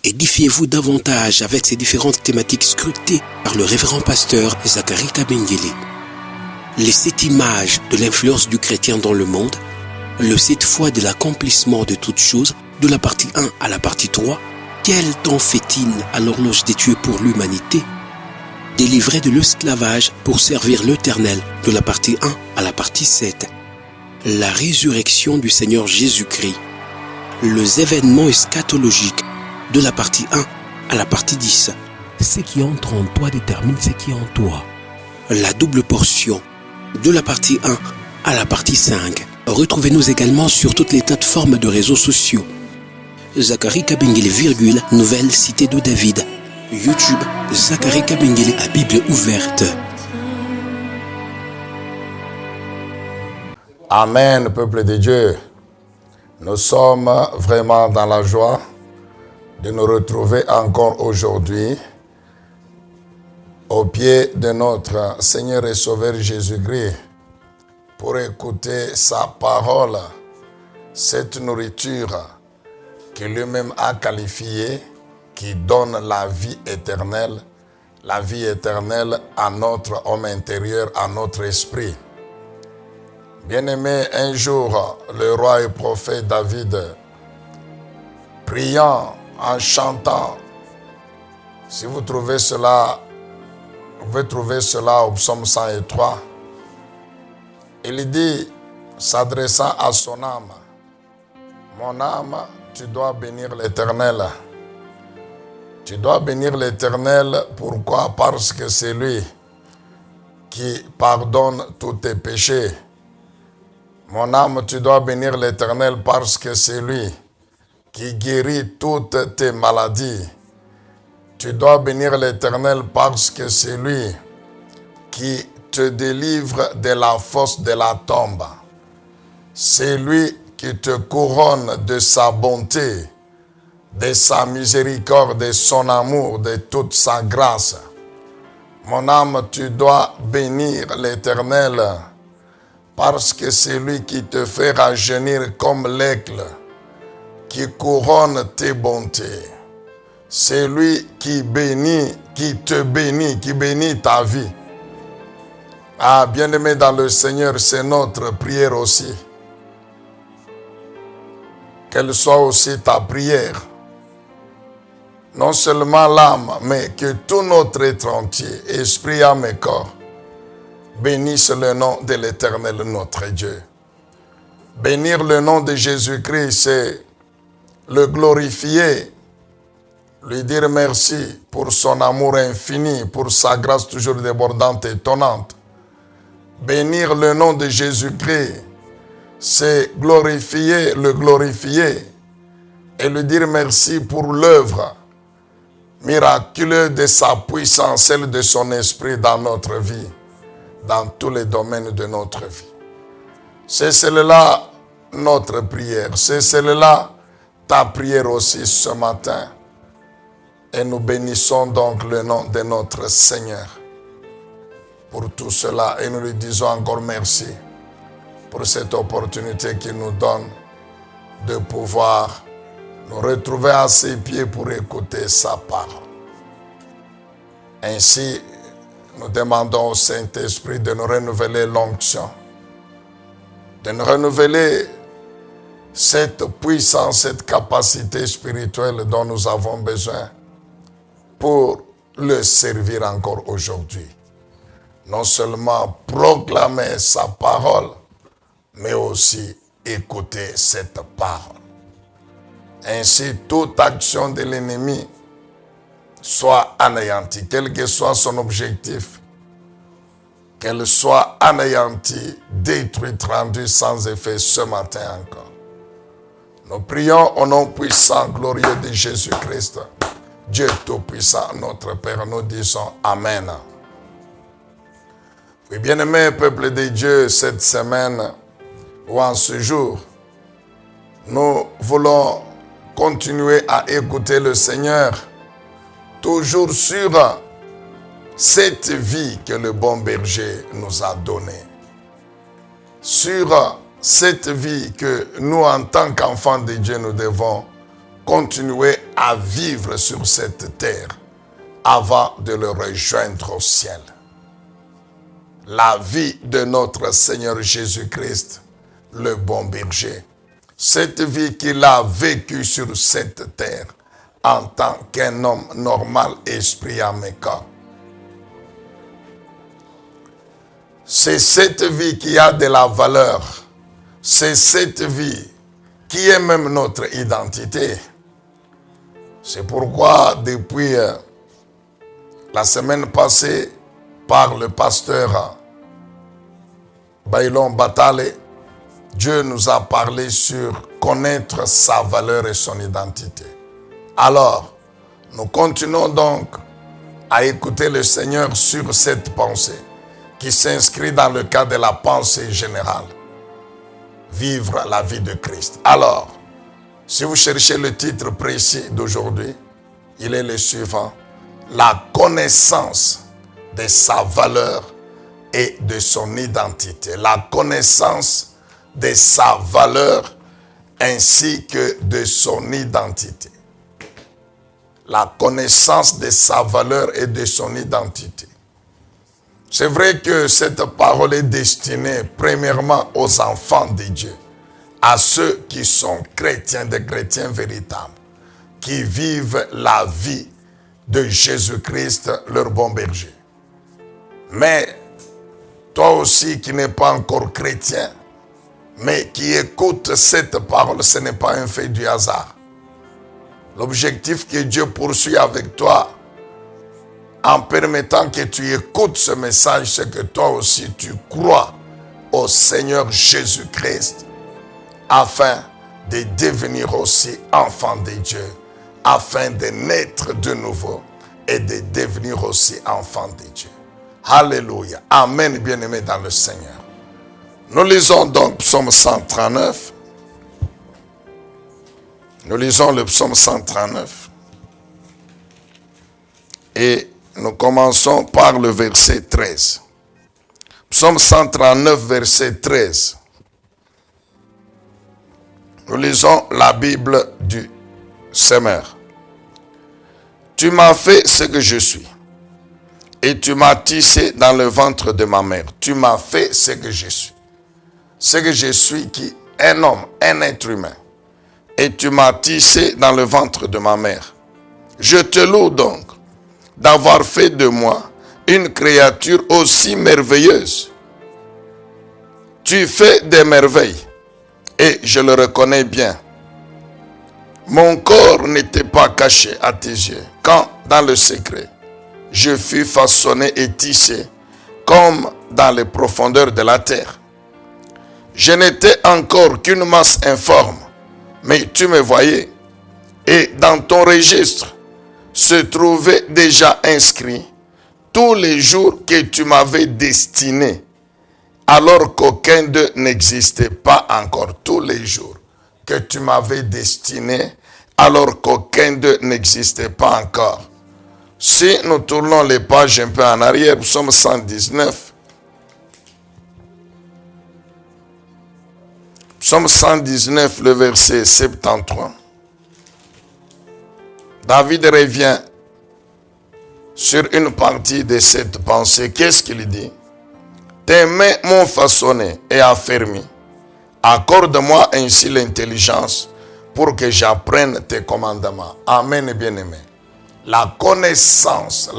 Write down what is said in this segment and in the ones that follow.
Édifiez-vous davantage avec ces différentes thématiques scrutées par le révérend pasteur Zacharie Kabengele. Les 7 images de l'influence du chrétien dans le monde, le 7 fois de l'accomplissement de toutes choses, de la partie 1 à la partie 3, quel temps fait-il à l'horloge des dieux pour l'humanité? Délivré de l'esclavage pour servir l'Éternel, de la partie 1 à la partie 7. La résurrection du Seigneur Jésus-Christ. Les événements eschatologiques, de la partie 1 à la partie 10. Ce qui entre en toi détermine ce qui est en toi. La double portion, de la partie 1 à la partie 5. Retrouvez-nous également sur toutes les plateformes de réseaux sociaux. Zacharie Kabengele, Nouvelle Cité de David. YouTube, Zacharie Kabengele à Bible ouverte. Amen, peuple de Dieu. Nous sommes vraiment dans la joie de nous retrouver encore aujourd'hui au pied de notre Seigneur et Sauveur Jésus-Christ pour écouter sa parole, cette nourriture que lui-même a qualifiée, qui donne la vie éternelle à notre homme intérieur, à notre esprit. Bien-aimé, un jour, le roi et prophète David, priant, en chantant, si vous trouvez cela, vous pouvez trouver cela au psaume 103, il dit, s'adressant à son âme, mon âme, tu dois bénir l'Éternel. Tu dois bénir l'Éternel, pourquoi? Parce que c'est lui qui pardonne tous tes péchés. Mon âme, tu dois bénir l'Éternel parce que c'est lui qui guérit toutes tes maladies. Tu dois bénir l'Éternel parce que c'est lui qui te délivre de la fosse de la tombe. C'est lui qui te couronne de sa bonté, de sa miséricorde, de son amour, de toute sa grâce. Mon âme, tu dois bénir l'Éternel parce que c'est lui qui te fait rajeunir comme l'aigle, qui couronne tes bontés. C'est lui qui bénit, qui te bénit, qui bénit ta vie. Ah, bien-aimé dans le Seigneur, c'est notre prière aussi. Qu'elle soit aussi ta prière. Non seulement l'âme, mais que tout notre être entier, esprit, âme et corps, bénisse le nom de l'Éternel notre Dieu. Bénir le nom de Jésus-Christ, c'est le glorifier, lui dire merci pour son amour infini, pour sa grâce toujours débordante et étonnante. Bénir le nom de Jésus-Christ, c'est le glorifier et lui dire merci pour l'œuvre miraculeuse de sa puissance, celle de son esprit dans notre vie, dans tous les domaines de notre vie. C'est celle-là notre prière, c'est celle-là ta prière aussi ce matin. Et nous bénissons donc le nom de notre Seigneur pour tout cela et nous lui disons encore merci pour cette opportunité qu'il nous donne de pouvoir nous retrouver à ses pieds pour écouter sa parole. Ainsi, nous demandons au Saint-Esprit de nous renouveler l'onction, de nous renouveler cette puissance, cette capacité spirituelle dont nous avons besoin pour le servir encore aujourd'hui. Non seulement proclamer sa parole, mais aussi écouter cette parole. Ainsi, toute action de l'ennemi soit anéantie, quel que soit son objectif, qu'elle soit anéantie, détruite, rendue sans effet ce matin encore. Nous prions au nom puissant, glorieux de Jésus-Christ, Dieu Tout-Puissant, notre Père, nous disons Amen. Oui, bien-aimés, peuple de Dieu, cette semaine, ou en ce jour, nous voulons continuer à écouter le Seigneur, toujours sur cette vie que le bon berger nous a donnée. Sur cette vie que nous, en tant qu'enfants de Dieu, nous devons continuer à vivre sur cette terre avant de le rejoindre au ciel. La vie de notre Seigneur Jésus-Christ, le bon berger. Cette vie qu'il a vécue sur cette terre en tant qu'un homme normal, esprit, âme et corps. C'est cette vie qui a de la valeur. C'est cette vie qui est même notre identité. C'est pourquoi depuis la semaine passée, par le pasteur Bailon Batale, Dieu nous a parlé sur connaître sa valeur et son identité. Alors, nous continuons donc à écouter le Seigneur sur cette pensée qui s'inscrit dans le cadre de la pensée générale. Vivre la vie de Christ. Alors, si vous cherchez le titre précis d'aujourd'hui, il est le suivant. La connaissance de sa valeur et de son identité. La connaissance de sa valeur ainsi que de son identité. La connaissance de sa valeur et de son identité. C'est vrai que cette parole est destinée premièrement aux enfants de Dieu, à ceux qui sont chrétiens, des chrétiens véritables, qui vivent la vie de Jésus-Christ, leur bon berger. Mais toi aussi qui n'es pas encore chrétien, mais qui écoute cette parole, ce n'est pas un fait du hasard. L'objectif que Dieu poursuit avec toi, en permettant que tu écoutes ce message, c'est que toi aussi tu crois au Seigneur Jésus-Christ, afin de devenir aussi enfant de Dieu, afin de naître de nouveau et de devenir aussi enfant de Dieu. Alléluia. Amen, bien-aimés dans le Seigneur. Nous lisons donc Psaume 139. Nous lisons le Psaume 139. Et nous commençons par le verset 13. Psaume 139, verset 13. Nous lisons la Bible du Semeur. Tu m'as fait ce que je suis, et tu m'as tissé dans le ventre de ma mère. Tu m'as fait ce que je suis. Ce que je suis qui est un homme, un être humain. Et tu m'as tissé dans le ventre de ma mère. Je te loue donc d'avoir fait de moi une créature aussi merveilleuse. Tu fais des merveilles, et je le reconnais bien. Mon corps n'était pas caché à tes yeux, quand dans le secret, je fus façonné et tissé, comme dans les profondeurs de la terre. Je n'étais encore qu'une masse informe, mais tu me voyais, et dans ton registre se trouvaient déjà inscrits tous les jours que tu m'avais destinés, alors qu'aucun d'eux n'existait pas encore. Tous les jours que tu m'avais destinés, alors qu'aucun d'eux n'existait pas encore. Si nous tournons les pages un peu en arrière, Psaume 119. Psaume 119, le verset 73. David revient sur une partie de cette pensée. Qu'est-ce qu'il dit? Tes mains m'ont façonné et affermi. Accorde-moi ainsi l'intelligence pour que j'apprenne tes commandements. Amen, bien-aimé. La connaissance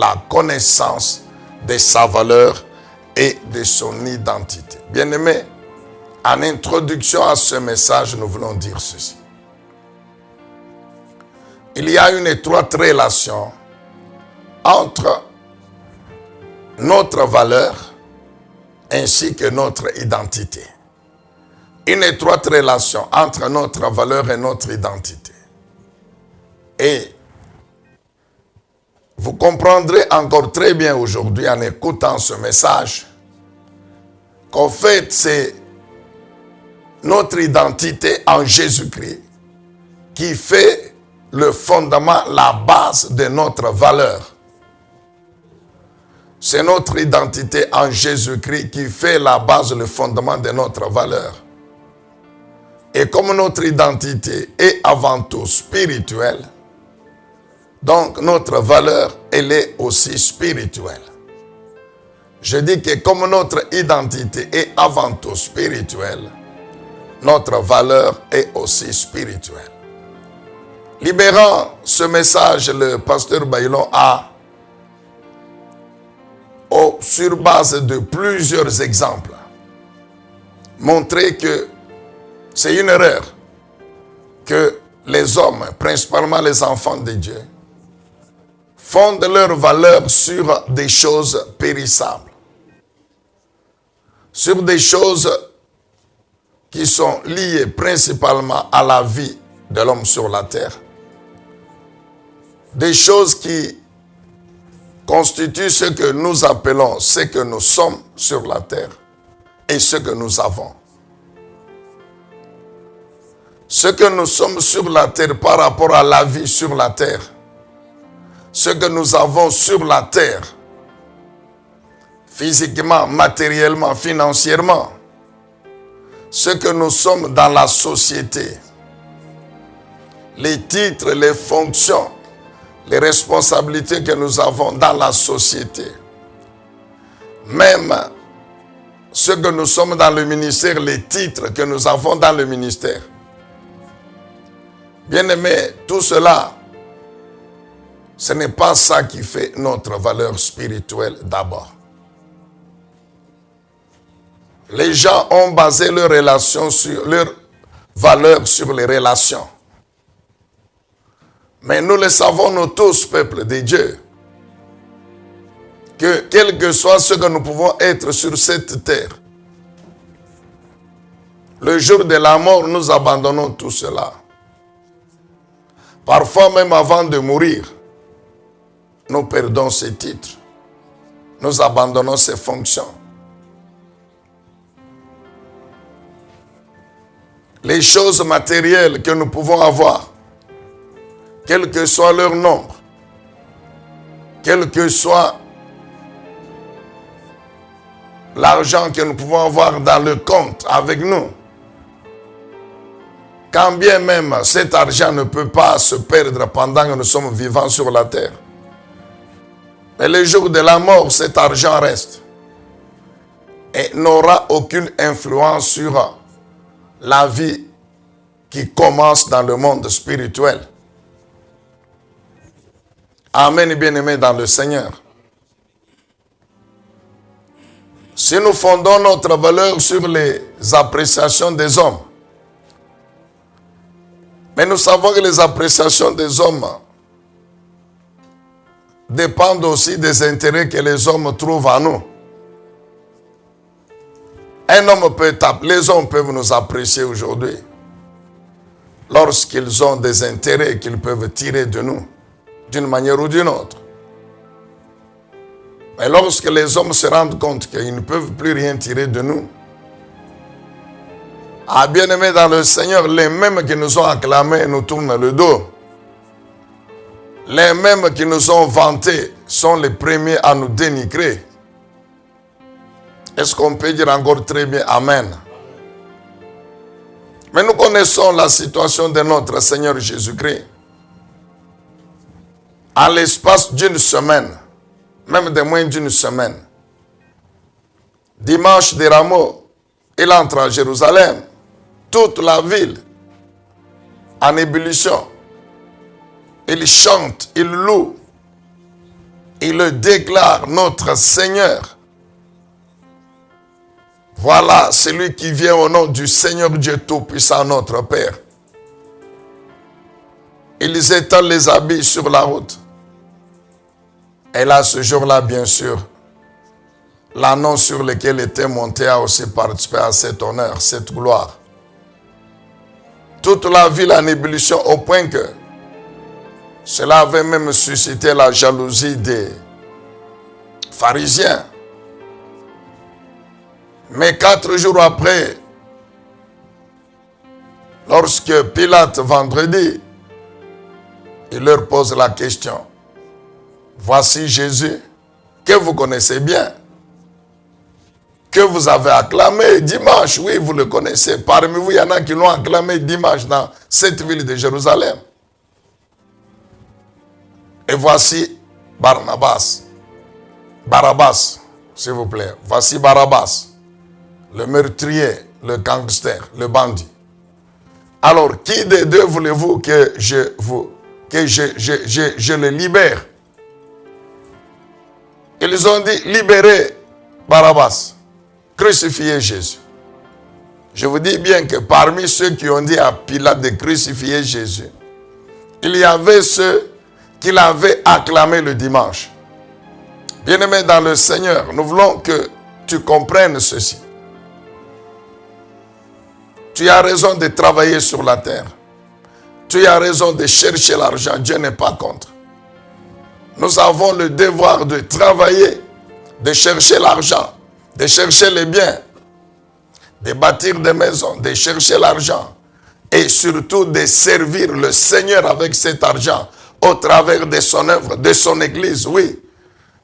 de sa valeur et de son identité. Bien-aimé, en introduction à ce message, nous voulons dire ceci. Il y a une étroite relation entre notre valeur ainsi que notre identité. Une étroite relation entre notre valeur et notre identité. Et vous comprendrez encore très bien aujourd'hui en écoutant ce message qu'en fait c'est notre identité en Jésus-Christ qui fait le fondement, la base de notre valeur. C'est notre identité en Jésus-Christ qui fait la base, le fondement de notre valeur. Et comme notre identité est avant tout spirituelle, donc notre valeur, elle est aussi spirituelle. Je dis que comme notre identité est avant tout spirituelle, notre valeur est aussi spirituelle. Libérant ce message, le pasteur Baillon a, sur base de plusieurs exemples, montré que c'est une erreur que les hommes, principalement les enfants de Dieu, fondent leur valeur sur des choses périssables, sur des choses qui sont liées principalement à la vie de l'homme sur la terre, des choses qui constituent ce que nous appelons, ce que nous sommes sur la terre et ce que nous avons. Ce que nous sommes sur la terre par rapport à la vie sur la terre, ce que nous avons sur la terre, physiquement, matériellement, financièrement, ce que nous sommes dans la société, les titres, les fonctions, les responsabilités que nous avons dans la société, même ce que nous sommes dans le ministère, les titres que nous avons dans le ministère. Bien-aimés, tout cela, ce n'est pas ça qui fait notre valeur spirituelle d'abord. Les gens ont basé leur valeur sur les relations. Mais nous le savons, nous tous, peuple de Dieu, que quel que soit ce que nous pouvons être sur cette terre, le jour de la mort, nous abandonnons tout cela. Parfois même avant de mourir, nous perdons ces titres. Nous abandonnons ces fonctions. Les choses matérielles que nous pouvons avoir, quel que soit leur nombre, quel que soit l'argent que nous pouvons avoir dans le compte avec nous, quand bien même cet argent ne peut pas se perdre pendant que nous sommes vivants sur la terre, mais le jour de la mort, cet argent reste et n'aura aucune influence sur la vie qui commence dans le monde spirituel. Amen, bien-aimés dans le Seigneur. Si nous fondons notre valeur sur les appréciations des hommes, mais nous savons que les appréciations des hommes dépendent aussi des intérêts que les hommes trouvent en nous. Les hommes peuvent nous apprécier aujourd'hui lorsqu'ils ont des intérêts qu'ils peuvent tirer de nous, d'une manière ou d'une autre. Mais lorsque les hommes se rendent compte qu'ils ne peuvent plus rien tirer de nous, bien-aimés dans le Seigneur, les mêmes qui nous ont acclamés nous tournent le dos. Les mêmes qui nous ont vantés sont les premiers à nous dénigrer. Est-ce qu'on peut dire encore très bien Amen? Mais nous connaissons la situation de notre Seigneur Jésus-Christ. À l'espace d'une semaine, même de moins d'une semaine, dimanche des Rameaux, il entre à Jérusalem, toute la ville en ébullition. Il chante, il loue, il déclare notre Seigneur. Voilà celui qui vient au nom du Seigneur Dieu Tout-Puissant, notre Père. Ils étalent les habits sur la route. Et là, ce jour-là, bien sûr, l'annonce sur lequel était monté a aussi participé à cet honneur, cette gloire. Toute la ville en ébullition au point que cela avait même suscité la jalousie des pharisiens. Mais 4 jours après, lorsque Pilate, vendredi, il leur pose la question. Voici Jésus, que vous connaissez bien, que vous avez acclamé dimanche. Oui, vous le connaissez. Parmi vous, il y en a qui l'ont acclamé dimanche dans cette ville de Jérusalem. Et voici Barabbas, s'il vous plaît. Voici Barabbas, le meurtrier, le gangster, le bandit. Alors, qui des deux voulez-vous que je le libère? Ils ont dit, libérez Barabbas, crucifiez Jésus. Je vous dis bien que parmi ceux qui ont dit à Pilate de crucifier Jésus, il y avait ceux qui l'avaient acclamé le dimanche. Bien-aimé dans le Seigneur, nous voulons que tu comprennes ceci. Tu as raison de travailler sur la terre. Tu as raison de chercher l'argent. Dieu n'est pas contre. Nous avons le devoir de travailler, de chercher l'argent, de chercher les biens, de bâtir des maisons, de chercher l'argent et surtout de servir le Seigneur avec cet argent au travers de son œuvre, de son église. Oui,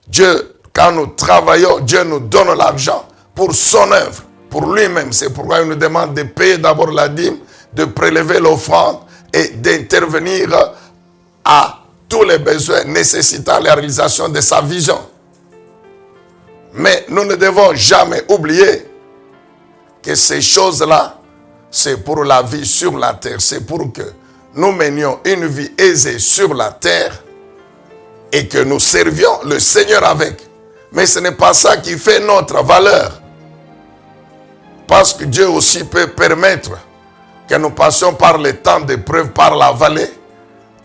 Dieu, quand nous travaillons, Dieu nous donne l'argent pour son œuvre, pour lui-même. C'est pourquoi il nous demande de payer d'abord la dîme, de prélever l'offrande et d'intervenir à tous les besoins nécessitant la réalisation de sa vision. Mais nous ne devons jamais oublier que ces choses-là, c'est pour la vie sur la terre. C'est pour que nous menions une vie aisée sur la terre et que nous servions le Seigneur avec. Mais ce n'est pas ça qui fait notre valeur. Parce que Dieu aussi peut permettre que nous passions par les temps d'épreuve, par la vallée,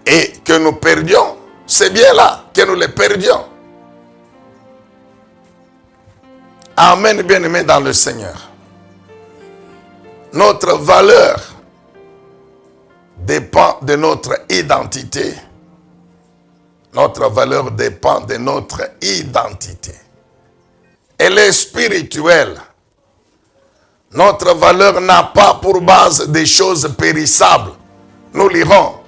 et que nous perdions. C'est bien là que nous les perdions. Amen, bien-aimés dans le Seigneur. Notre valeur dépend de notre identité. Notre valeur dépend de notre identité. Elle est spirituelle. Notre valeur n'a pas pour base des choses périssables. Nous lirons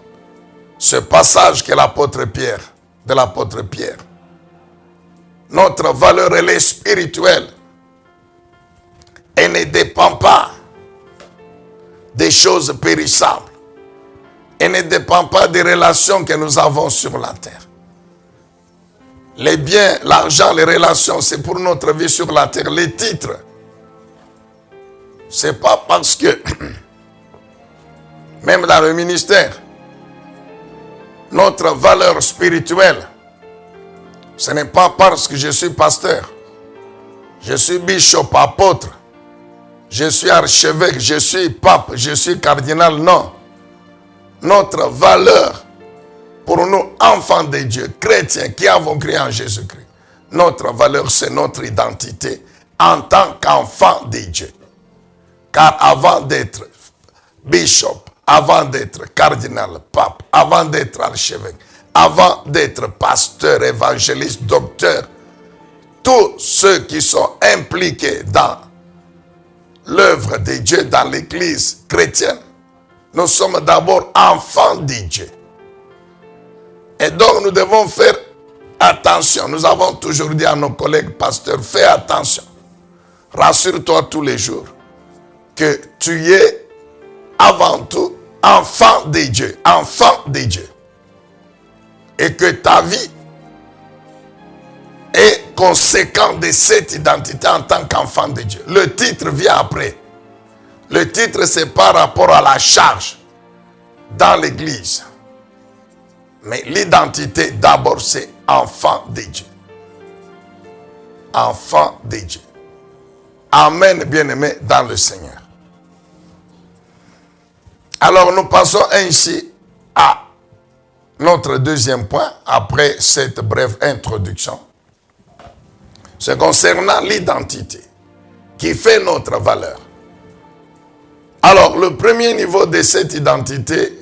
ce passage que l'apôtre Pierre, de l'apôtre Pierre. Notre valeur, elle est spirituelle. Elle ne dépend pas des choses périssables. Elle ne dépend pas des relations que nous avons sur la terre. Les biens, l'argent, les relations, c'est pour notre vie sur la terre. Les titres, c'est pas parce que, même dans le ministère, notre valeur spirituelle, ce n'est pas parce que je suis pasteur, je suis bishop, apôtre, je suis archevêque, je suis pape, je suis cardinal, non. Notre valeur pour nous, enfants de Dieu, chrétiens qui avons cru en Jésus-Christ, notre valeur, c'est notre identité en tant qu'enfants de Dieu. Car avant d'être bishop, avant d'être cardinal, pape, avant d'être archevêque, avant d'être pasteur, évangéliste, docteur, tous ceux qui sont impliqués dans l'œuvre de Dieu, dans l'église chrétienne, nous sommes d'abord enfants de Dieu. Et donc nous devons faire attention. Nous avons toujours dit à nos collègues pasteurs, fais attention. Rassure-toi tous les jours que tu es avant tout enfant de Dieu, enfant de Dieu. Et que ta vie est conséquente de cette identité en tant qu'enfant de Dieu. Le titre vient après. Le titre, c'est par rapport à la charge dans l'église. Mais l'identité, d'abord, c'est enfant de Dieu. Enfant de Dieu. Amen, bien-aimés dans le Seigneur. Alors, nous passons ainsi à notre deuxième point, après cette brève introduction. C'est concernant l'identité qui fait notre valeur. Alors, le premier niveau de cette identité,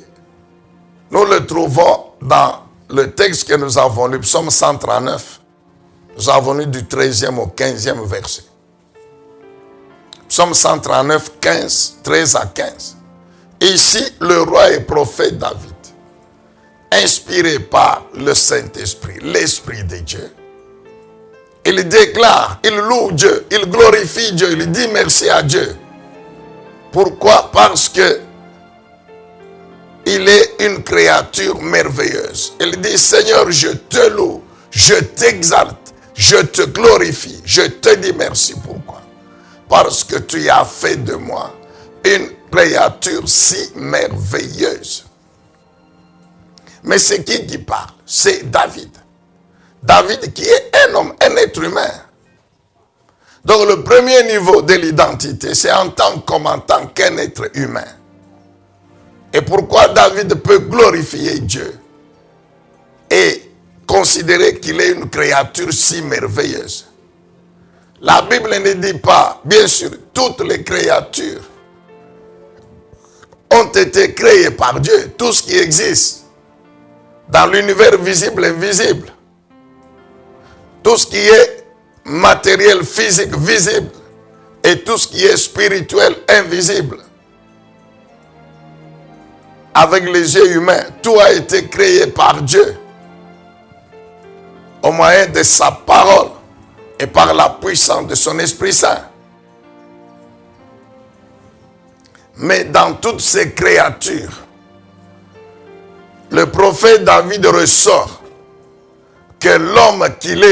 nous le trouvons dans le texte que nous avons lu, Psaume 139. Nous avons lu du 13e au 15e verset. Psaume 139, 13 à 15. Ici, le roi et prophète David, inspiré par le Saint-Esprit, l'Esprit de Dieu, il déclare, il loue Dieu, il glorifie Dieu, il dit merci à Dieu. Pourquoi? Parce que il est une créature merveilleuse. Il dit, Seigneur, je te loue, je t'exalte, je te glorifie, je te dis merci. Pourquoi? Parce que tu as fait de moi une créature si merveilleuse. Mais c'est qui parle? C'est David. David qui est un homme, un être humain. Donc le premier niveau de l'identité, c'est en tant qu'un être humain. Et pourquoi David peut glorifier Dieu et considérer qu'il est une créature si merveilleuse? La Bible ne dit pas, bien sûr, toutes les créatures ont été créées par Dieu, tout ce qui existe dans l'univers visible et invisible, tout ce qui est matériel, physique, visible, et tout ce qui est spirituel, invisible. Avec les yeux humains, tout a été créé par Dieu au moyen de sa parole et par la puissance de son Esprit Saint. Mais dans toutes ces créatures, le prophète David ressort que l'homme qu'il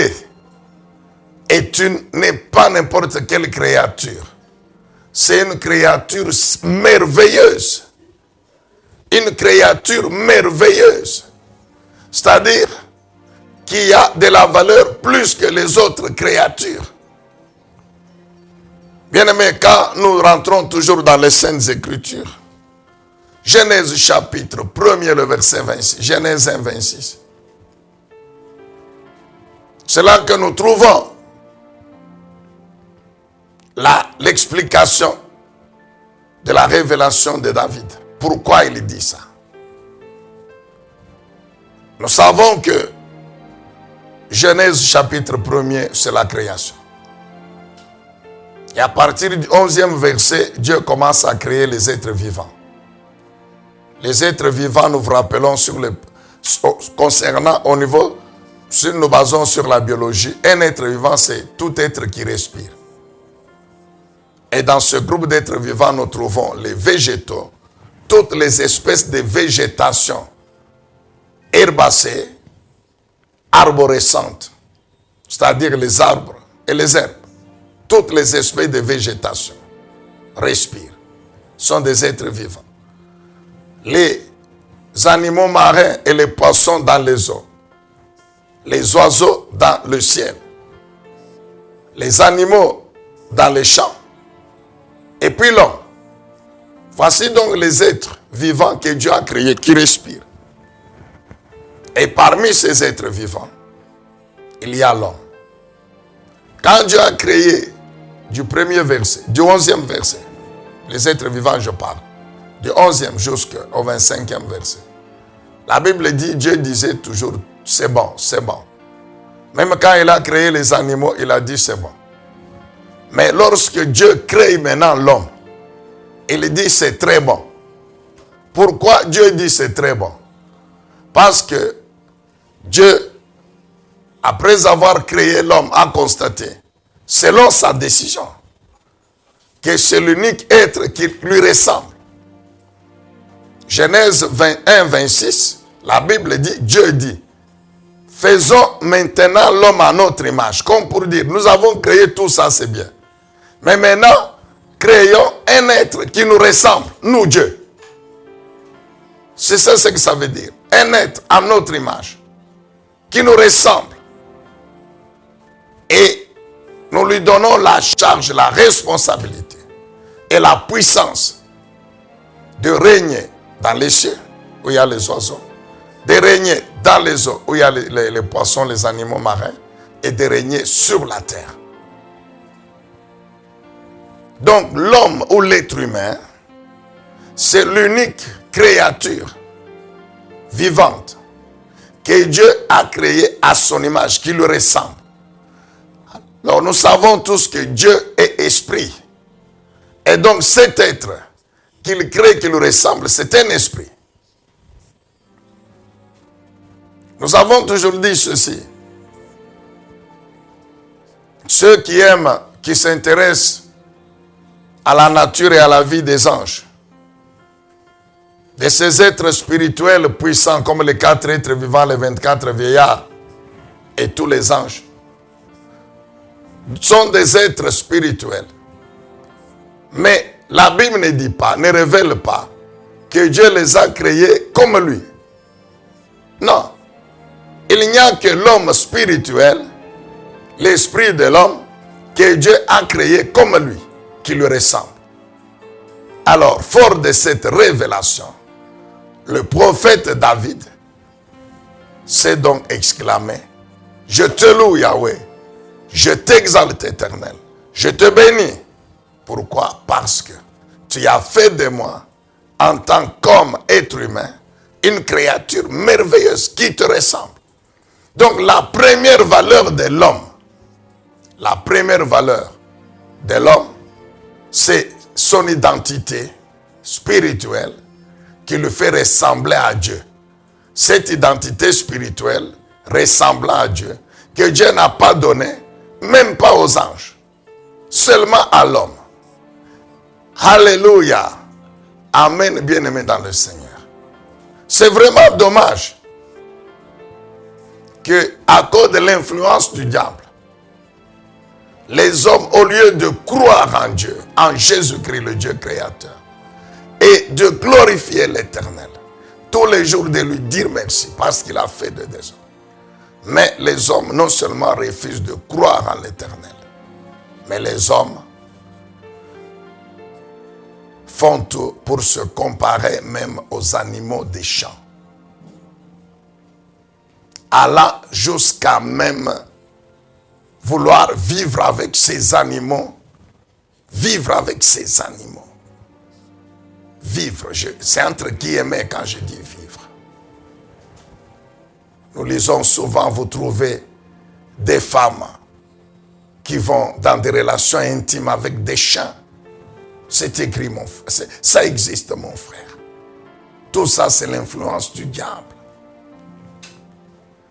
n'est pas n'importe quelle créature. C'est une créature merveilleuse. Une créature merveilleuse. C'est-à-dire qui a de la valeur plus que les autres créatures. Bien-aimés, quand nous rentrons toujours dans les Saintes Écritures, Genèse chapitre 1er, le verset 26, Genèse 1, 26. C'est là que nous trouvons l'explication de la révélation de David. Pourquoi il dit ça? Nous savons que Genèse chapitre 1er, c'est la création. Et à partir du 11e verset, Dieu commence à créer les êtres vivants. Les êtres vivants, nous vous rappelons concernant au niveau, si nous basons sur la biologie, un être vivant, c'est tout être qui respire. Et dans ce groupe d'êtres vivants, nous trouvons les végétaux, toutes les espèces de végétation herbacées, arborescentes, c'est-à-dire les arbres et les herbes. Toutes les espèces de végétation respirent, sont des êtres vivants. Les animaux marins et les poissons dans les eaux, les oiseaux dans le ciel, les animaux dans les champs, et puis l'homme. Voici donc les êtres vivants que Dieu a créés qui respirent. Et parmi ces êtres vivants, il y a l'homme. Quand Dieu a créé du premier verset, du 11e verset, les êtres vivants, je parle, du 11e jusqu'au 25e verset, la Bible dit, Dieu disait toujours, c'est bon, c'est bon. Même quand il a créé les animaux, il a dit, c'est bon. Mais lorsque Dieu crée maintenant l'homme, il dit, c'est très bon. Pourquoi Dieu dit, c'est très bon? Parce que Dieu, après avoir créé l'homme, a constaté, selon sa décision, que c'est l'unique être qui lui ressemble. Genèse 21, 26, la Bible dit, Dieu dit, faisons maintenant l'homme à notre image. Comme pour dire, nous avons créé tout ça, c'est bien. Mais maintenant, créons un être qui nous ressemble, nous Dieu. C'est ça ce que ça veut dire. Un être à notre image, qui nous ressemble. Et nous lui donnons la charge, la responsabilité et la puissance de régner dans les cieux, où il y a les oiseaux, de régner dans les eaux, où il y a les poissons, les animaux marins, et de régner sur la terre. Donc l'homme ou l'être humain, c'est l'unique créature vivante que Dieu a créée à son image, qui lui ressemble. Alors nous savons tous que Dieu est esprit. Et donc cet être qu'il crée, qui lui ressemble, c'est un esprit. Nous avons toujours dit ceci. Ceux qui aiment, qui s'intéressent à la nature et à la vie des anges, de ces êtres spirituels puissants comme les 4 êtres vivants, les 24 vieillards et tous les anges, sont des êtres spirituels. Mais la Bible ne dit pas, ne révèle pas que Dieu les a créés comme lui. Non. Il n'y a que l'homme spirituel, l'esprit de l'homme, que Dieu a créé comme lui, qui lui ressemble. Alors, fort de cette révélation, le prophète David s'est donc exclamé: je te loue, Yahweh, je t'exalte, Éternel, je te bénis. Pourquoi? Parce que tu as fait de moi, en tant qu'homme, être humain, une créature merveilleuse qui te ressemble. Donc la première valeur de l'homme, c'est son identité spirituelle qui le fait ressembler à Dieu. Cette identité spirituelle ressemblant à Dieu, que Dieu n'a pas donnée, même pas aux anges, seulement à l'homme. Alléluia. Amen, bien-aimé dans le Seigneur. C'est vraiment dommage que, à cause de l'influence du diable, les hommes, au lieu de croire en Dieu, en Jésus-Christ, le Dieu créateur, et de glorifier l'Éternel, tous les jours de lui dire merci parce qu'il a fait de des hommes. Mais les hommes non seulement refusent de croire en l'Éternel, mais les hommes font tout pour se comparer même aux animaux des champs, allant jusqu'à même vouloir vivre avec ces animaux. Vivre avec ces animaux. Vivre, c'est entre guillemets quand je dis vivre. Nous lisons souvent, vous trouvez des femmes qui vont dans des relations intimes avec des chiens. C'est écrit, mon frère. Ça existe, mon frère. Tout ça, c'est l'influence du diable.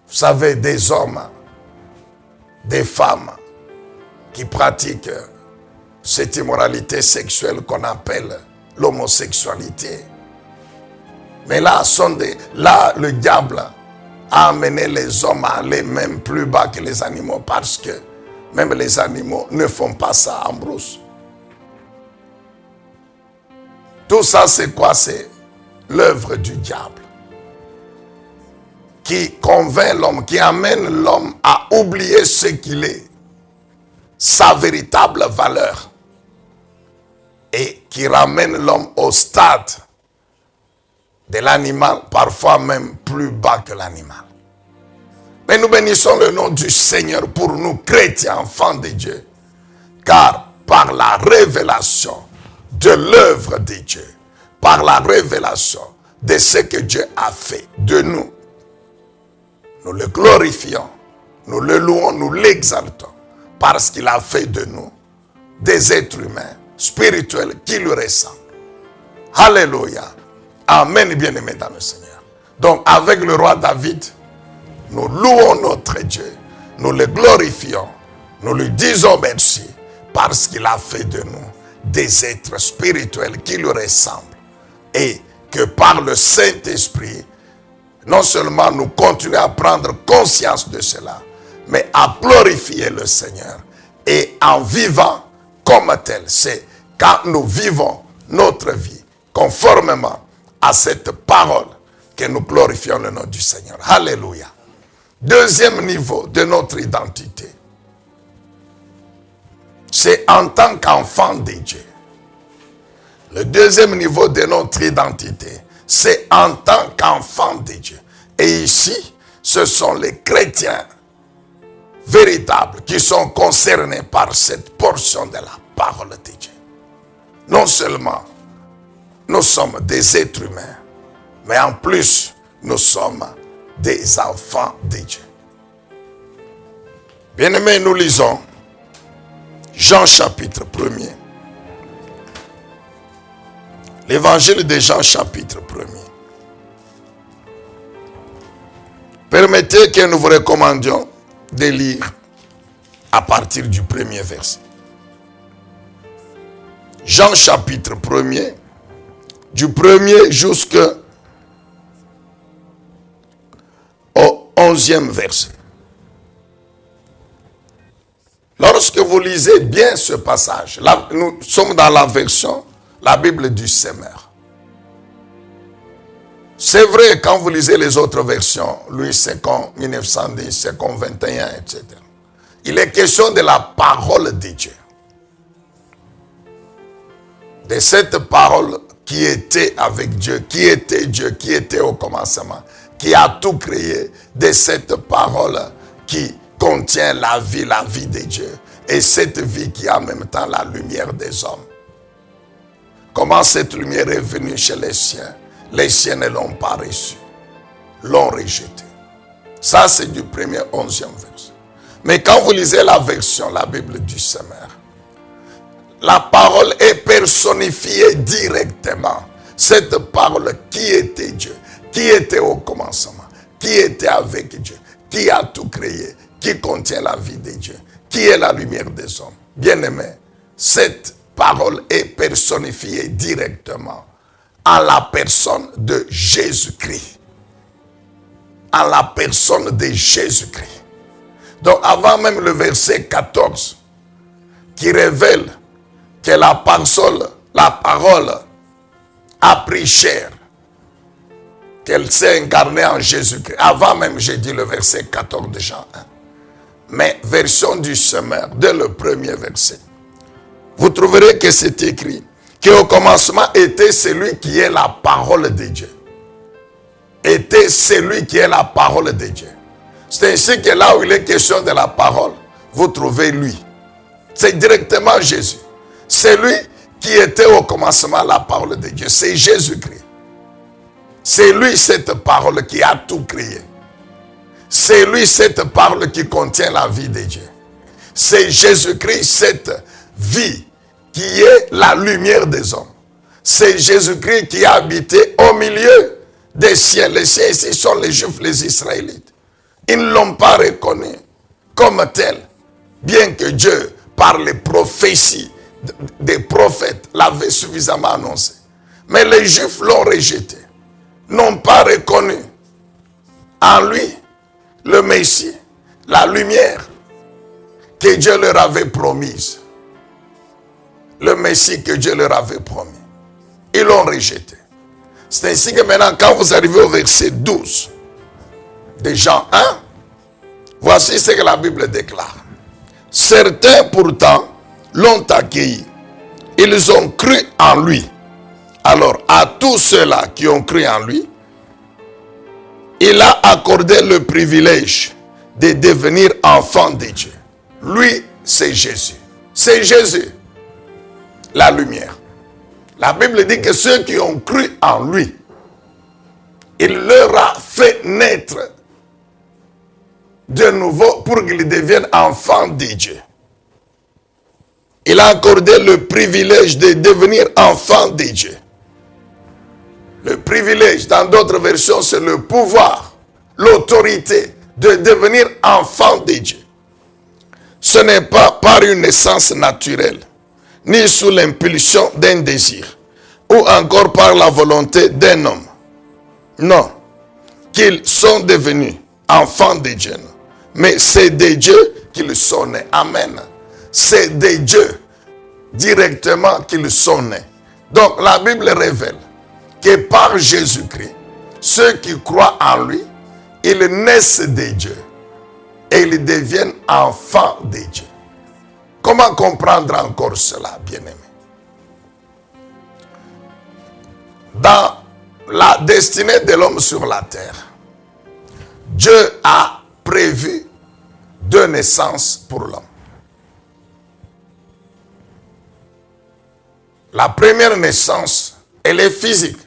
Vous savez, des hommes, des femmes qui pratiquent cette immoralité sexuelle qu'on appelle l'homosexualité. Mais là, le diable a amené les hommes à aller même plus bas que les animaux, parce que même les animaux ne font pas ça en brousse. Tout ça, c'est quoi? C'est l'œuvre du diable qui convainc l'homme, qui amène l'homme à oublier ce qu'il est, sa véritable valeur, et qui ramène l'homme au stade de l'animal, parfois même plus bas que l'animal. Mais nous bénissons le nom du Seigneur pour nous, chrétiens, enfants de Dieu, car par la révélation de l'œuvre de Dieu, par la révélation de ce que Dieu a fait de nous, nous le glorifions, nous le louons, nous l'exaltons, parce qu'il a fait de nous des êtres humains spirituels qui lui ressemblent. Alléluia. Amen, bien-aimé dans le Seigneur. Donc, avec le roi David, nous louons notre Dieu, nous le glorifions, nous lui disons merci, parce qu'il a fait de nous des êtres spirituels qui lui ressemblent. Et que par le Saint-Esprit, non seulement nous continuons à prendre conscience de cela, mais à glorifier le Seigneur. Et en vivant comme tel, c'est quand nous vivons notre vie conformément à cette parole que nous glorifions le nom du Seigneur. Alléluia. Deuxième niveau de notre identité, c'est en tant qu'enfant de Dieu. Le deuxième niveau de notre identité, c'est en tant qu'enfant de Dieu. Et ici, ce sont les chrétiens véritables qui sont concernés par cette portion de la parole de Dieu. Non seulement nous sommes des êtres humains, mais en plus, nous sommes des enfants de Dieu. Bien-aimés, nous lisons Jean chapitre 1er. L'évangile de Jean chapitre 1er. Permettez que nous vous recommandions de lire à partir du premier verset. Jean chapitre 1er, du 1er jusqu'au 11e verset. Lorsque vous lisez bien ce passage, là, nous sommes dans la version, la Bible du Semeur. C'est vrai, quand vous lisez les autres versions, Louis II, 1910, II, 21, etc. Il est question de la parole de Dieu. De cette parole qui était avec Dieu, qui était au commencement, qui a tout créé, de cette parole qui contient la vie de Dieu. Et cette vie qui est en même temps la lumière des hommes. Comment cette lumière est venue chez les siens? Les siens ne l'ont pas reçue, l'ont rejetée. Ça, c'est du premier 11e verset. Mais quand vous lisez la version, la Bible du Semeur, la parole est personnifiée directement. Cette parole qui était Dieu, qui était au commencement, qui était avec Dieu, qui a tout créé, qui contient la vie de Dieu, qui est la lumière des hommes. Bien-aimés, cette parole est personnifiée directement en la personne de Jésus-Christ. En la personne de Jésus-Christ. Donc avant même le verset 14, qui révèle que la parole a pris chair, qu'elle s'est incarnée en Jésus-Christ. Avant même, j'ai dit le verset 14 de Jean 1. Mais version du Semeur, dès le premier verset, vous trouverez que c'est écrit qu'au commencement était celui qui est la parole de Dieu. Était celui qui est la parole de Dieu. C'est ainsi que là où il est question de la parole, vous trouvez lui. C'est directement Jésus. C'est lui qui était au commencement la parole de Dieu. C'est Jésus-Christ. C'est lui cette parole qui a tout créé. C'est lui cette parole qui contient la vie de Dieu. C'est Jésus-Christ cette vie qui est la lumière des hommes. C'est Jésus-Christ qui a habité au milieu des siens. Les siens ici sont les Juifs, les Israélites. Ils ne l'ont pas reconnu comme tel, bien que Dieu, par les prophéties des prophètes, l'avait suffisamment annoncé. Mais les Juifs l'ont rejeté, n'ont pas reconnu en lui le Messie, la lumière que Dieu leur avait promise. Le Messie que Dieu leur avait promis. Ils l'ont rejeté. C'est ainsi que maintenant, quand vous arrivez au verset 12 de Jean 1, voici ce que la Bible déclare. Certains pourtant l'ont accueilli. Ils ont cru en lui. Alors, à tous ceux-là qui ont cru en lui, il a accordé le privilège de devenir enfants de Dieu. Lui, c'est Jésus. C'est Jésus, la lumière. La Bible dit que ceux qui ont cru en lui, il leur a fait naître de nouveau pour qu'ils deviennent enfants de Dieu. Il a accordé le privilège de devenir enfants de Dieu. Le privilège, dans d'autres versions, c'est le pouvoir, l'autorité de devenir enfant de Dieu. Ce n'est pas par une naissance naturelle, ni sous l'impulsion d'un désir, ou encore par la volonté d'un homme. Non, qu'ils sont devenus enfants de Dieu. Mais c'est de Dieu qu'ils sont nés. Amen. C'est de Dieu directement qu'ils sont nés. Donc la Bible révèle que par Jésus-Christ, ceux qui croient en lui, ils naissent de Dieu et ils deviennent enfants de Dieu. Comment comprendre encore cela, bien-aimé? Dans la destinée de l'homme sur la terre, Dieu a prévu 2 naissances pour l'homme. La première naissance, elle est physique.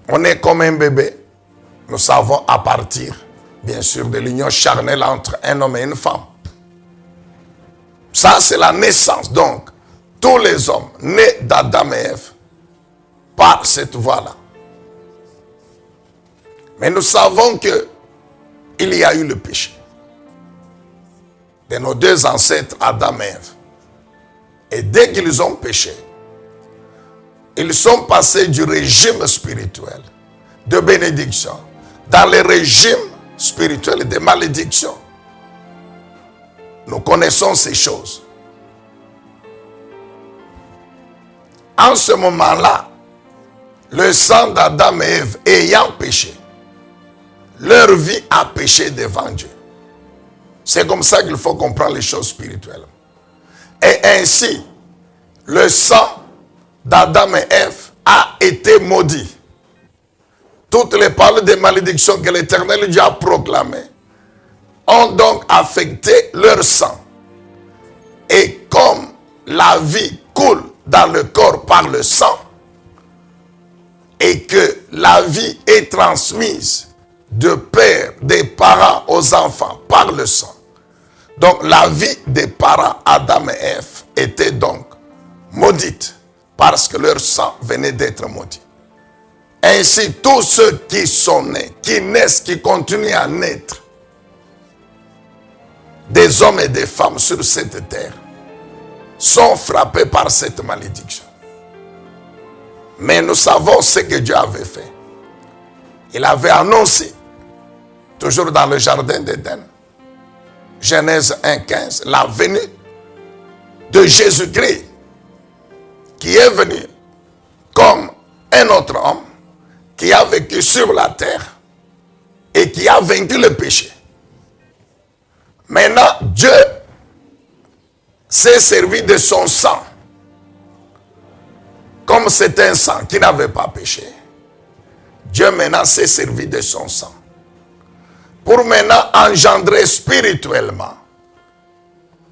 On est comme un bébé. Nous savons à partir, bien sûr, de l'union charnelle entre un homme et une femme. Ça, c'est la naissance. Donc, tous les hommes nés d'Adam et Ève, par cette voie-là. Mais nous savons que il y a eu le péché. de nos deux ancêtres, Adam et Ève. Et dès qu'ils ont péché, ils sont passés du régime spirituel de bénédiction dans le régime spirituel de malédiction. Nous connaissons ces choses. En ce moment-là, le sang d'Adam et Ève ayant péché, leur vie a péché devant Dieu. C'est comme ça qu'il faut comprendre les choses spirituelles. Et ainsi, le sang d'Adam et Ève a été maudit. Toutes les paroles de malédiction que l'Éternel Dieu a proclamées ont donc affecté leur sang. Et comme la vie coule dans le corps par le sang, et que la vie est transmise de père, des parents aux enfants par le sang, donc la vie des parents Adam et Ève était donc maudite parce que leur sang venait d'être maudit. Ainsi, tous ceux qui sont nés, qui naissent, qui continuent à naître, des hommes et des femmes sur cette terre, sont frappés par cette malédiction. Mais nous savons ce que Dieu avait fait. Il avait annoncé, toujours dans le jardin d'Éden, Genèse 1,15, la venue de Jésus-Christ, qui est venu comme un autre homme, qui a vécu sur la terre et qui a vaincu le péché. Maintenant, Dieu s'est servi de son sang. Comme c'est un sang qui n'avait pas péché, Dieu maintenant s'est servi de son sang pour maintenant engendrer spirituellement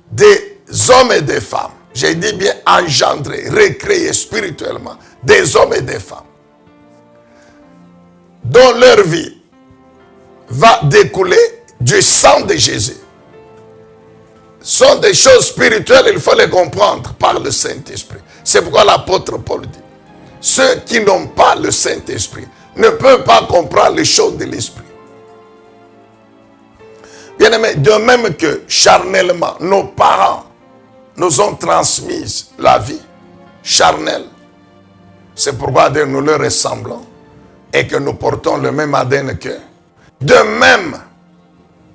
des hommes et des femmes. J'ai dit bien engendrer, recréer spirituellement des hommes et des femmes dont leur vie va découler du sang de Jésus. Ce sont des choses spirituelles, il faut les comprendre par le Saint-Esprit. C'est pourquoi l'apôtre Paul dit, ceux qui n'ont pas le Saint-Esprit ne peuvent pas comprendre les choses de l'Esprit. Bien-aimés, de même que charnellement, nos parents nous ont transmis la vie charnelle, c'est pourquoi nous leur ressemblons et que nous portons le même ADN qu'eux. De même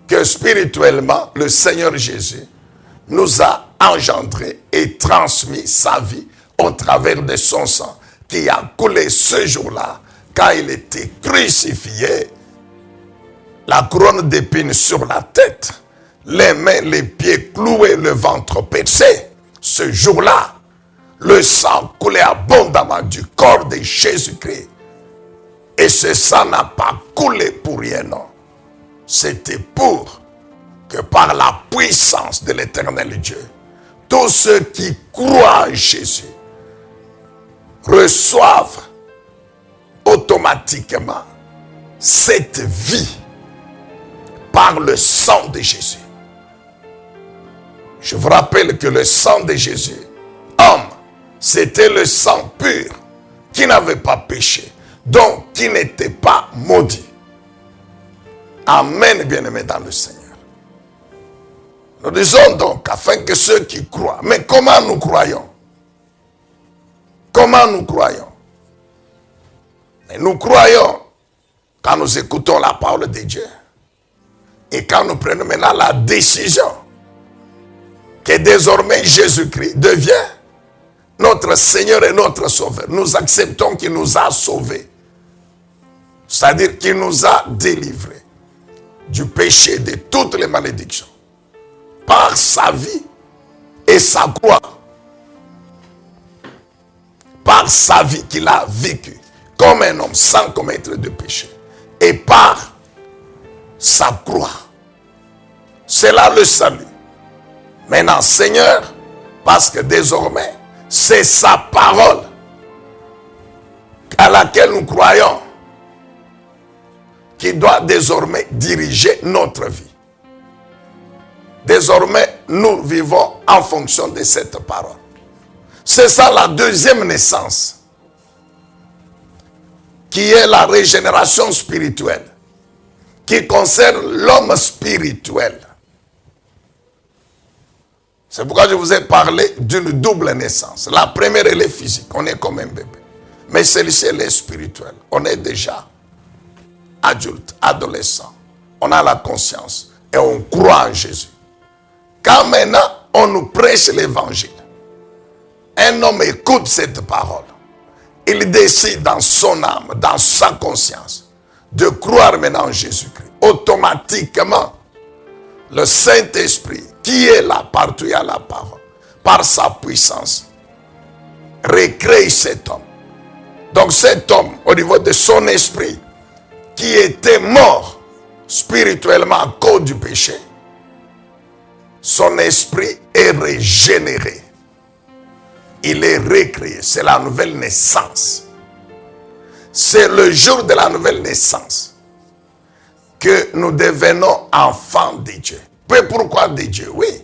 que spirituellement, le Seigneur Jésus nous a engendré et transmis sa vie au travers de son sang qui a coulé ce jour-là quand il était crucifié, la couronne d'épines sur la tête, les mains, les pieds cloués, le ventre percé. Ce jour-là, le sang coulait abondamment du corps de Jésus-Christ. Et ce sang n'a pas coulé pour rien, non. C'était pour que par la puissance de l'Éternel Dieu, tous ceux qui croient en Jésus reçoivent automatiquement cette vie par le sang de Jésus. Je vous rappelle que le sang de Jésus, homme, c'était le sang pur qui n'avait pas péché, donc qui n'était pas maudit. Amen, bien-aimés dans le Seigneur. Nous disons donc, afin que ceux qui croient, mais comment nous croyons? Comment nous croyons? Mais nous croyons quand nous écoutons la parole de Dieu et quand nous prenons maintenant la décision que désormais Jésus-Christ devient notre Seigneur et notre Sauveur. Nous acceptons qu'il nous a sauvés, c'est-à-dire qu'il nous a délivrés du péché, de toutes les malédictions, par sa vie et sa croix, par sa vie qu'il a vécue comme un homme sans commettre de péché, et par sa croix. C'est là le salut. Maintenant, Seigneur, parce que désormais, c'est sa parole à laquelle nous croyons qui doit désormais diriger notre vie. Désormais, nous vivons en fonction de cette parole. C'est ça la deuxième naissance, qui est la régénération spirituelle, qui concerne l'homme spirituel. C'est pourquoi je vous ai parlé d'une double naissance. La première, elle est physique, on est comme un bébé. Mais celle-ci, elle est spirituelle. On est déjà adulte, adolescent. On a la conscience et on croit en Jésus. Quand maintenant, on nous prêche l'évangile, un homme écoute cette parole. Il décide dans son âme, dans sa conscience, de croire maintenant en Jésus-Christ. Automatiquement, le Saint-Esprit, qui est là partout à la parole, par sa puissance, recrée cet homme. Donc cet homme, au niveau de son esprit, qui était mort spirituellement à cause du péché, son esprit est régénéré. Il est recréé. C'est la nouvelle naissance. C'est le jour de la nouvelle naissance que nous devenons enfants de Dieu. Mais pourquoi de Dieu? Oui.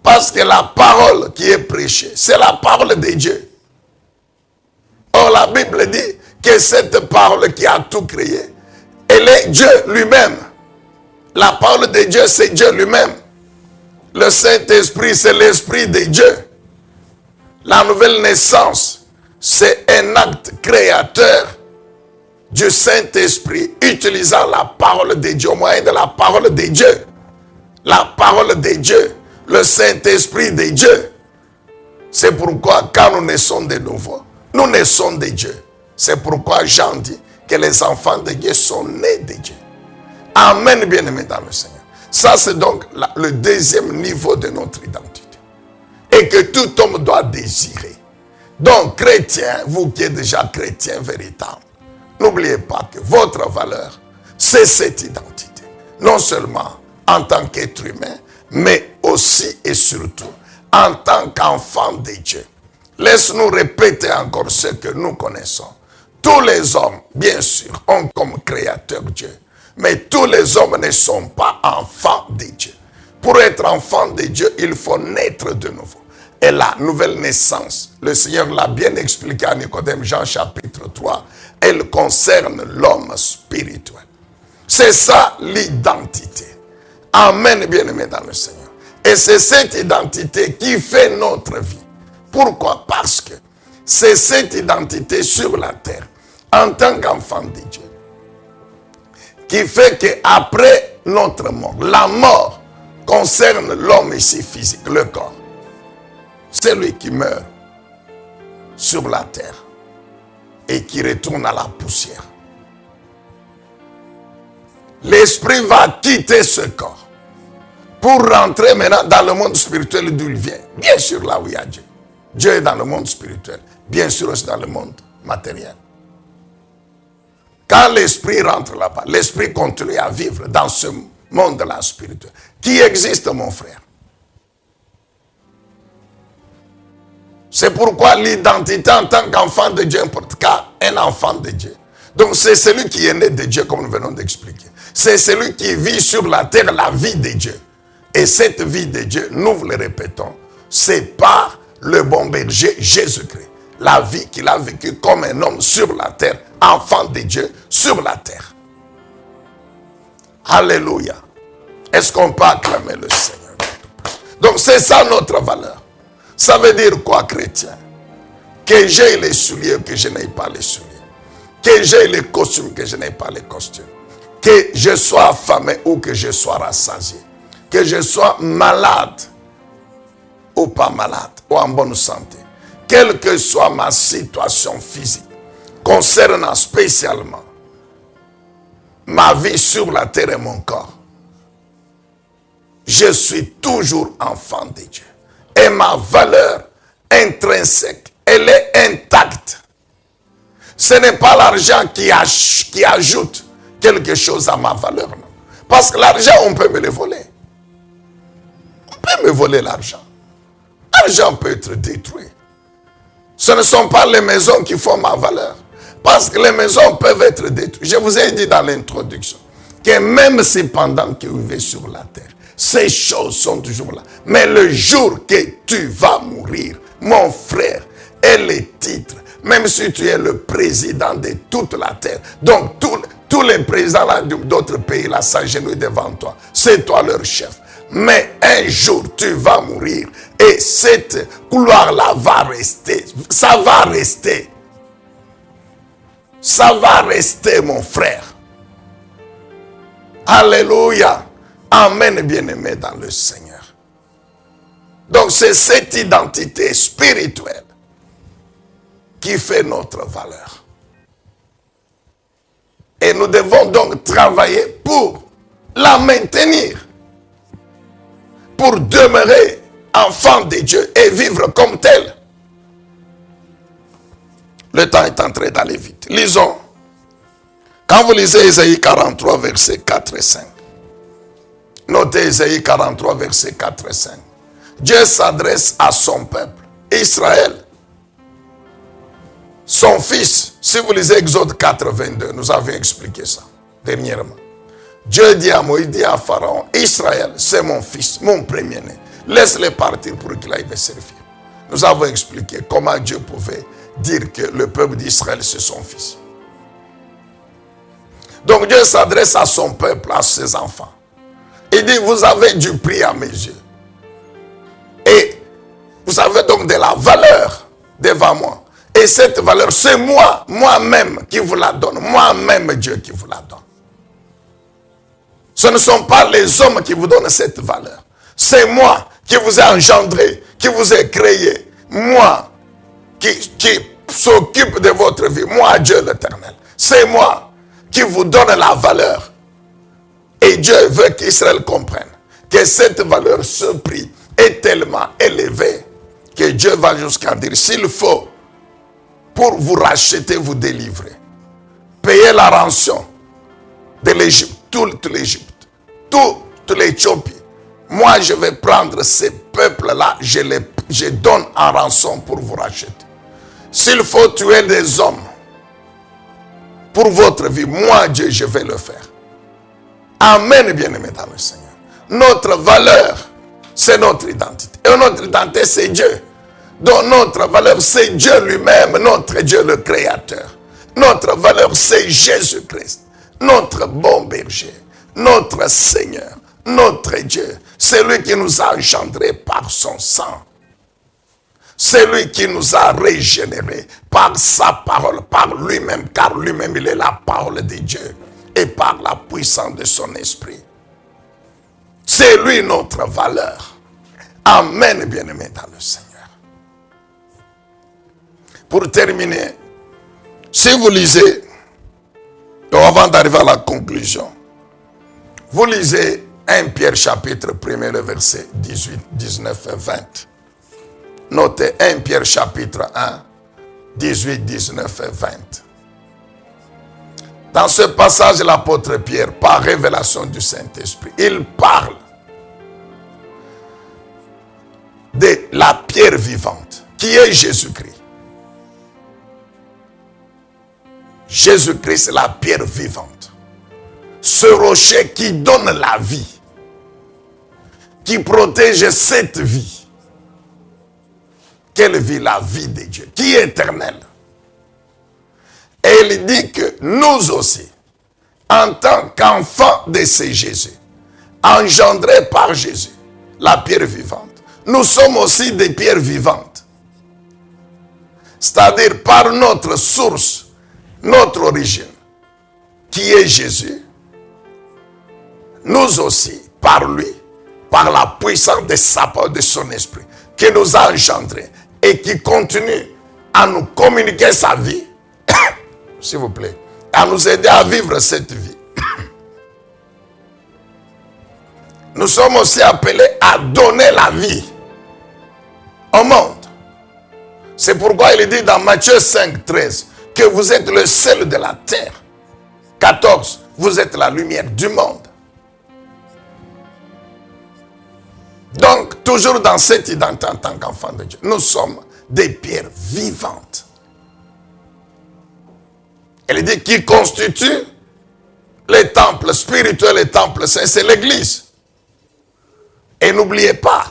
Parce que la parole qui est prêchée, c'est la parole de Dieu. Or, la Bible dit que cette parole qui a tout créé, elle est Dieu lui-même. La parole de Dieu, c'est Dieu lui-même. Le Saint-Esprit, c'est l'Esprit de Dieu. La nouvelle naissance, c'est un acte créateur du Saint-Esprit utilisant la parole de Dieu, au moyen de la parole de Dieu. La parole de Dieu, le Saint-Esprit de Dieu. C'est pourquoi quand nous naissons de nouveau, nous naissons de Dieu. C'est pourquoi Jean dit que les enfants de Dieu sont nés de Dieu. Amen, bien-aimés dans le Seigneur. Ça, c'est donc le deuxième niveau de notre identité. Et que tout homme doit désirer. Donc, chrétien, vous qui êtes déjà chrétien véritable, n'oubliez pas que votre valeur, c'est cette identité. Non seulement en tant qu'être humain, mais aussi et surtout en tant qu'enfant de Dieu. Laisse-nous répéter encore ce que nous connaissons. Tous les hommes, bien sûr, ont comme créateur Dieu. Mais tous les hommes ne sont pas enfants de Dieu. Pour être enfant de Dieu, il faut naître de nouveau. Et la nouvelle naissance, le Seigneur l'a bien expliqué à Nicodème, Jean chapitre 3, elle concerne l'homme spirituel. C'est ça l'identité. Amen, bien-aimé dans le Seigneur. Et c'est cette identité qui fait notre vie. Pourquoi? Parce que c'est cette identité sur la terre, en tant qu'enfant de Dieu, qui fait qu'après notre mort, la mort concerne l'homme ici physique, le corps. C'est lui qui meurt sur la terre et qui retourne à la poussière. L'esprit va quitter ce corps pour rentrer maintenant dans le monde spirituel d'où il vient. Bien sûr, là où il y a Dieu. Dieu est dans le monde spirituel, bien sûr aussi dans le monde matériel. Quand l'esprit rentre là-bas, l'esprit continue à vivre dans ce monde-là spirituel qui existe, mon frère. C'est pourquoi l'identité en tant qu'enfant de Dieu importe, car un enfant de Dieu. Donc c'est celui qui est né de Dieu, comme nous venons d'expliquer. C'est celui qui vit sur la terre la vie de Dieu. Et cette vie de Dieu, nous vous le répétons, c'est par le bon berger Jésus-Christ. La vie qu'il a vécue comme un homme sur la terre, enfant de Dieu sur la terre. Alléluia. Est-ce qu'on peut acclamer le Seigneur? Donc c'est ça notre valeur. Ça veut dire quoi, chrétien? Que j'ai les souliers ou que je n'ai pas les souliers. Que j'ai les costumes, que je n'ai pas les costumes. Que je sois affamé ou que je sois rassasié. Que je sois malade ou pas malade, ou en bonne santé. Quelle que soit ma situation physique, concernant spécialement ma vie sur la terre et mon corps, je suis toujours enfant de Dieu. Et ma valeur intrinsèque, elle est intacte. Ce n'est pas l'argent qui ajoute quelque chose à ma valeur. Non. Parce que l'argent, on peut me le voler. On peut me voler l'argent. L'argent peut être détruit. Ce ne sont pas les maisons qui font ma valeur. Parce que les maisons peuvent être détruites. Je vous ai dit dans l'introduction que même si pendant que vous vivez sur la terre, ces choses sont toujours là. Mais le jour que tu vas mourir, mon frère, et les titres, même si tu es le président de toute la terre, donc tous les présidents d'autres pays là s'agenouillent devant toi, c'est toi leur chef. Mais un jour tu vas mourir. Et cette couloir-là va rester. Ça va rester. Ça va rester, mon frère. Alléluia. Amen, bien-aimé dans le Seigneur. Donc c'est cette identité spirituelle qui fait notre valeur. Et nous devons donc travailler pour la maintenir. Pour demeurer enfant de Dieu et vivre comme tel. Le temps est en train d'aller vite. Lisons. Quand vous lisez Ésaïe 43, versets 4 et 5. Notez Ésaïe 43, versets 4 et 5. Dieu s'adresse à son peuple, Israël. Son fils, si vous lisez Exode 4, 22, nous avons expliqué ça dernièrement. Dieu dit à Moïse, dit à Pharaon, Israël, c'est mon fils, mon premier-né. Laisse-le partir pour qu'il aille me servir. Nous avons expliqué comment Dieu pouvait dire que le peuple d'Israël, c'est son fils. Donc Dieu s'adresse à son peuple, à ses enfants. Il dit, vous avez du prix à mes yeux. Et vous avez donc de la valeur devant moi. Et cette valeur, c'est moi, moi-même qui vous la donne. Moi-même, Dieu qui vous la donne. Ce ne sont pas les hommes qui vous donnent cette valeur. C'est moi qui vous ai engendré, qui vous ai créé. Moi qui s'occupe de votre vie. Moi, Dieu l'Éternel. C'est moi qui vous donne la valeur. Et Dieu veut qu'Israël comprenne que cette valeur, ce prix, est tellement élevé que Dieu va jusqu'à dire, s'il faut, pour vous racheter, vous délivrer, payer la rançon de l'Égypte, toute l'Égypte, toute l'Éthiopie. Moi, je vais prendre ces peuples-là, je donne en rançon pour vous racheter. S'il faut tuer des hommes pour votre vie, moi, Dieu, je vais le faire. Amen, bien-aimé dans le Seigneur. Notre valeur, c'est notre identité. Et notre identité, c'est Dieu. Donc notre valeur, c'est Dieu lui-même, notre Dieu le Créateur. Notre valeur, c'est Jésus-Christ, notre bon berger, notre Seigneur, notre Dieu. C'est lui qui nous a engendrés par son sang. C'est lui qui nous a régénérés par sa parole, par lui-même, car lui-même, il est la parole de Dieu. Et par la puissance de son esprit. C'est lui notre valeur. Amen, bien-aimé dans le Seigneur. Pour terminer, si vous lisez, avant d'arriver à la conclusion, vous lisez 1 Pierre chapitre 1, le verset 18, 19 et 20. Notez 1 Pierre chapitre 1, 18, 19 et 20. Dans ce passage, l'apôtre Pierre, par révélation du Saint-Esprit, il parle de la pierre vivante, qui est Jésus-Christ. Jésus-Christ, c'est la pierre vivante. Ce rocher qui donne la vie, qui protège cette vie. Quelle vie? La vie de Dieu, qui est éternelle. Et il dit que nous aussi, en tant qu'enfants de ce Jésus, engendrés par Jésus, la pierre vivante, nous sommes aussi des pierres vivantes. C'est-à-dire par notre source, notre origine, qui est Jésus, nous aussi, par lui, par la puissance de sa parole, de son esprit, qui nous a engendrés et qui continue à nous communiquer sa vie, s'il vous plaît, à nous aider à vivre cette vie. Nous sommes aussi appelés à donner la vie au monde. C'est pourquoi il dit dans Matthieu 5, 13, que vous êtes le sel de la terre. 14, vous êtes la lumière du monde. Donc, toujours dans cette identité en tant qu'enfant de Dieu, nous sommes des pierres vivantes. Elle dit qui constitue les temples spirituels, les temples saints, c'est l'Église. Et n'oubliez pas,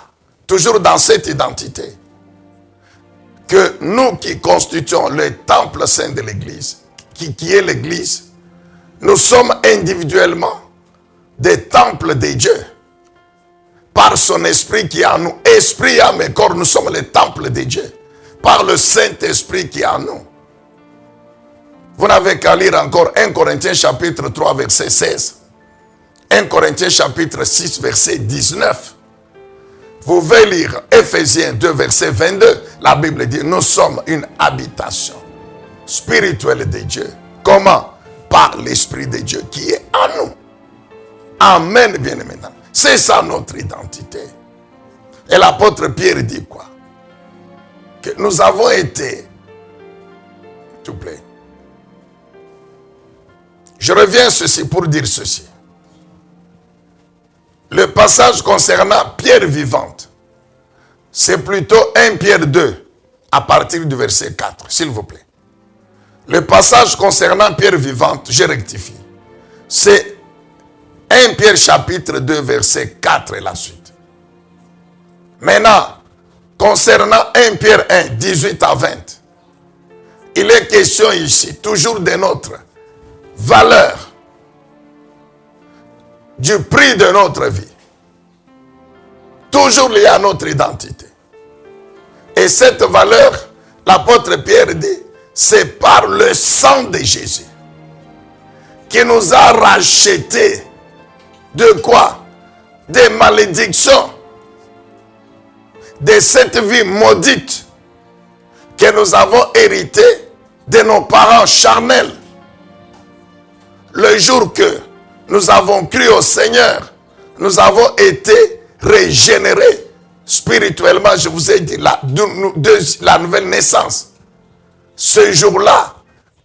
toujours dans cette identité, que nous qui constituons le temple saint de l'Église, qui est l'Église, nous sommes individuellement des temples de Dieu. par son esprit qui est en nous. Esprit, âme et corps, nous sommes les temples de Dieu. Par le Saint-Esprit qui est en nous. Vous n'avez qu'à lire encore 1 Corinthiens chapitre 3 verset 16. 1 Corinthiens chapitre 6 verset 19. Vous pouvez lire Ephésiens 2 verset 22. La Bible dit, nous sommes une habitation spirituelle de Dieu. Comment? Par l'Esprit de Dieu qui est en nous. Amen, bien-aimés. C'est ça notre identité. Et l'apôtre Pierre dit quoi? Que nous avons été, s'il vous plaît. Je reviens à ceci pour dire ceci. Le passage concernant pierre vivante, c'est plutôt 1 Pierre 2, à partir du verset 4, s'il vous plaît. Le passage concernant pierre vivante, je rectifie. C'est 1 Pierre chapitre 2, verset 4 et la suite. Maintenant, concernant 1 Pierre 1, 18 à 20, il est question ici, toujours de notre valeur, du prix de notre vie. Toujours lié à notre identité. Et cette valeur, l'apôtre Pierre dit, c'est par le sang de Jésus qui nous a rachetés de quoi? Des malédictions, de cette vie maudite que nous avons héritée de nos parents charnels. Le jour que nous avons cru au Seigneur, nous avons été régénérés spirituellement, je vous ai dit, la nouvelle naissance. Ce jour-là,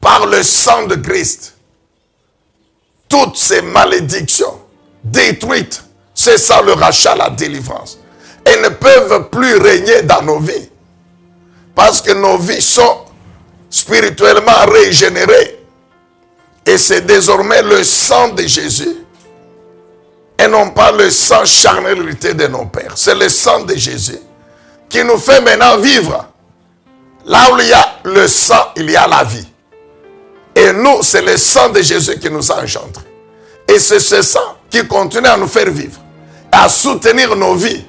par le sang de Christ, toutes ces malédictions détruites, c'est ça le rachat, la délivrance. Elles ne peuvent plus régner dans nos vies. Parce que nos vies sont spirituellement régénérées. Et c'est désormais le sang de Jésus. Et non pas le sang charnel hérité de nos pères. C'est le sang de Jésus qui nous fait maintenant vivre. Là où il y a le sang, il y a la vie. Et nous, c'est le sang de Jésus qui nous a engendrés. Et c'est ce sang qui continue à nous faire vivre. À soutenir nos vies.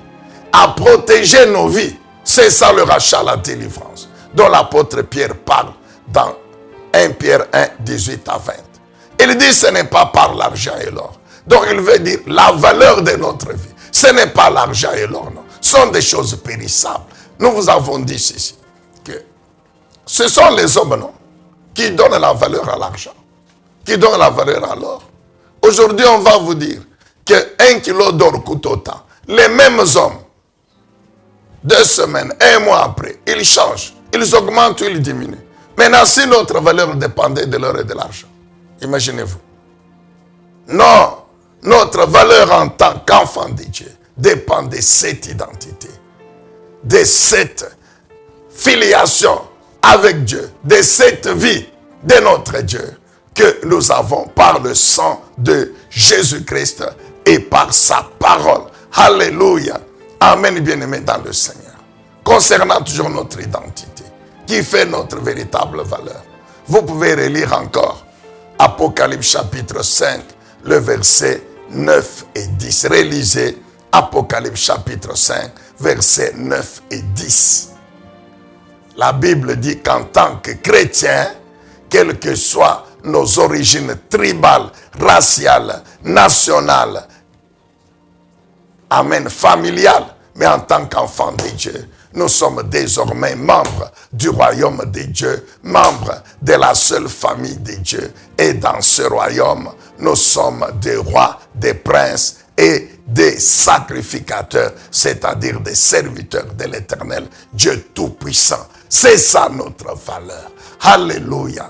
À protéger nos vies. C'est ça le rachat, la délivrance. Dont l'apôtre Pierre parle dans 1 Pierre 1, 18 à 20. Il dit ce n'est pas par l'argent et l'or. Donc il veut dire la valeur de notre vie. Ce n'est pas l'argent et l'or, non. Ce sont des choses périssables. Nous vous avons dit ceci. Que ce sont les hommes, non, qui donnent la valeur à l'argent. Qui donnent la valeur à l'or. Aujourd'hui, on va vous dire que 1 kilo d'or coûte autant. Les mêmes hommes, 2 semaines, 1 mois après, ils changent. Ils augmentent ou ils diminuent. Maintenant, si notre valeur dépendait de l'or et de l'argent, imaginez-vous. Non, notre valeur en tant qu'enfant de Dieu dépend de cette identité, de cette filiation avec Dieu, de cette vie de notre Dieu que nous avons par le sang de Jésus-Christ et par sa parole. Alléluia. Amen, bien-aimés dans le Seigneur. Concernant toujours notre identité, qui fait notre véritable valeur. Vous pouvez relire encore Apocalypse chapitre 5, le verset 9 et 10. Relisez Apocalypse chapitre 5, versets 9 et 10. La Bible dit qu'en tant que chrétiens, quelles que soient nos origines tribales, raciales, nationales, amen, familiales, mais en tant qu'enfants de Dieu, nous sommes désormais membres du royaume de Dieu, membres de la seule famille de Dieu. Et dans ce royaume, nous sommes des rois, des princes et des sacrificateurs, c'est-à-dire des serviteurs de l'Éternel, Dieu Tout-Puissant. C'est ça notre valeur. Alléluia.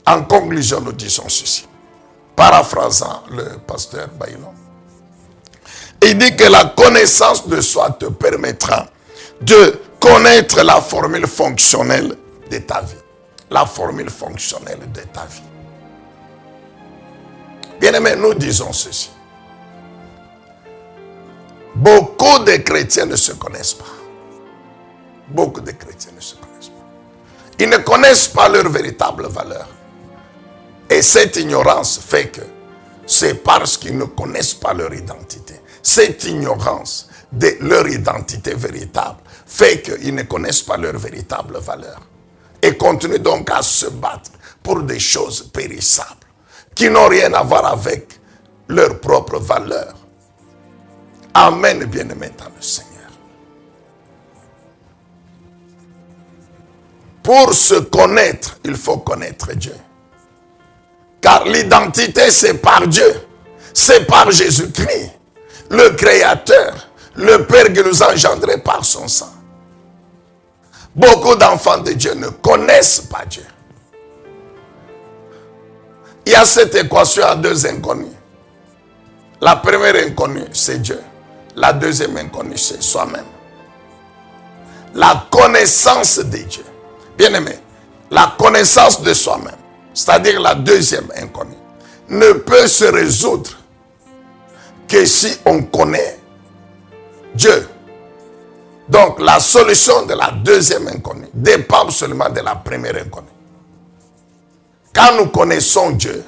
En conclusion, nous disons ceci, paraphrasant le pasteur Bailon. Il dit que la connaissance de soi te permettra de connaître la formule fonctionnelle de ta vie. La formule fonctionnelle de ta vie. Bien-aimés, nous disons ceci. Beaucoup de chrétiens ne se connaissent pas. Beaucoup de chrétiens ne se connaissent pas. Ils ne connaissent pas leur véritable valeur. Et cette ignorance fait que c'est parce qu'ils ne connaissent pas leur identité. Cette ignorance de leur identité véritable fait qu'ils ne connaissent pas leur véritable valeur. Et continuent donc à se battre pour des choses périssables qui n'ont rien à voir avec leur propre valeur. Amen, bien-aimés dans le Seigneur. Pour se connaître, il faut connaître Dieu. Car l'identité, c'est par Dieu. C'est par Jésus-Christ, le Créateur, le Père qui nous a engendrés par son sang. Beaucoup d'enfants de Dieu ne connaissent pas Dieu. Il y a cette équation à deux inconnus. La première inconnue, c'est Dieu. La deuxième inconnue, c'est soi-même. La connaissance de Dieu. Bien-aimé, la connaissance de soi-même, c'est-à-dire la deuxième inconnue, ne peut se résoudre que si on connaît Dieu. Donc, la solution de la deuxième inconnue dépend seulement de la première inconnue. Quand nous connaissons Dieu,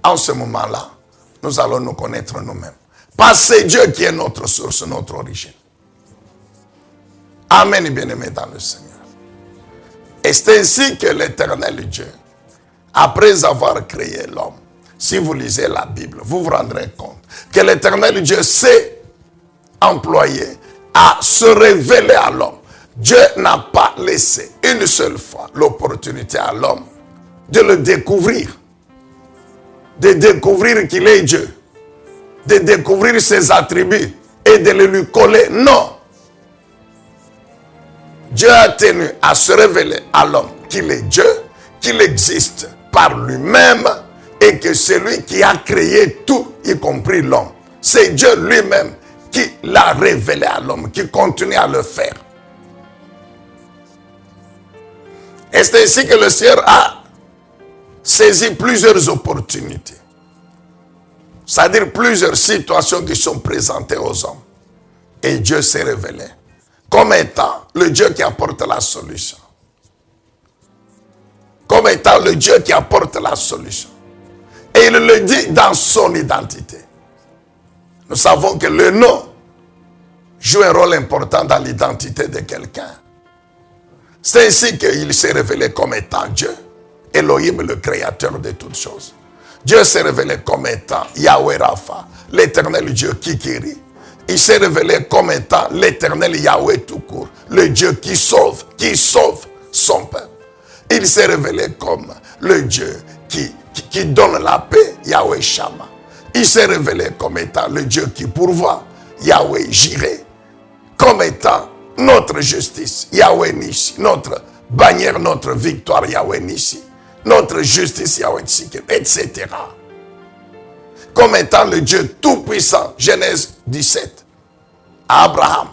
en ce moment-là, nous allons nous connaître nous-mêmes. Parce que c'est Dieu qui est notre source, notre origine. Amen, bien-aimés dans le Seigneur. Et c'est ainsi que l'Éternel Dieu, après avoir créé l'homme, si vous lisez la Bible, vous vous rendrez compte que l'Éternel Dieu s'est employé à se révéler à l'homme. Dieu n'a pas laissé une seule fois l'opportunité à l'homme de le découvrir. De découvrir qu'il est Dieu. De découvrir ses attributs et de le lui coller. Non. Dieu a tenu à se révéler à l'homme qu'il est Dieu, qu'il existe par lui-même et que c'est lui qui a créé tout, y compris l'homme. C'est Dieu lui-même qui l'a révélé à l'homme, qui continue à le faire. Et c'est ainsi que le Seigneur a saisi plusieurs opportunités. C'est-à-dire plusieurs situations qui sont présentées aux hommes. Et Dieu s'est révélé comme étant le Dieu qui apporte la solution. Comme étant le Dieu qui apporte la solution. Et il le dit dans son identité. Nous savons que le nom joue un rôle important dans l'identité de quelqu'un. C'est ainsi qu'il s'est révélé comme étant Dieu, Elohim, le créateur de toutes choses. Dieu s'est révélé comme étant Yahweh Rapha, l'éternel Dieu qui guérit. Il s'est révélé comme étant l'éternel Yahweh tout court, le Dieu qui sauve son peuple. Il s'est révélé comme le Dieu qui donne la paix, Yahweh Shammah. Il s'est révélé comme étant le Dieu qui pourvoit, Yahweh Jireh. Comme étant notre justice, Yahweh Nissi. Notre bannière, notre victoire, Yahweh Nissi. Notre justice, Yahweh Tsikim, etc. Comme étant le Dieu tout-puissant, Genèse 17, à Abraham.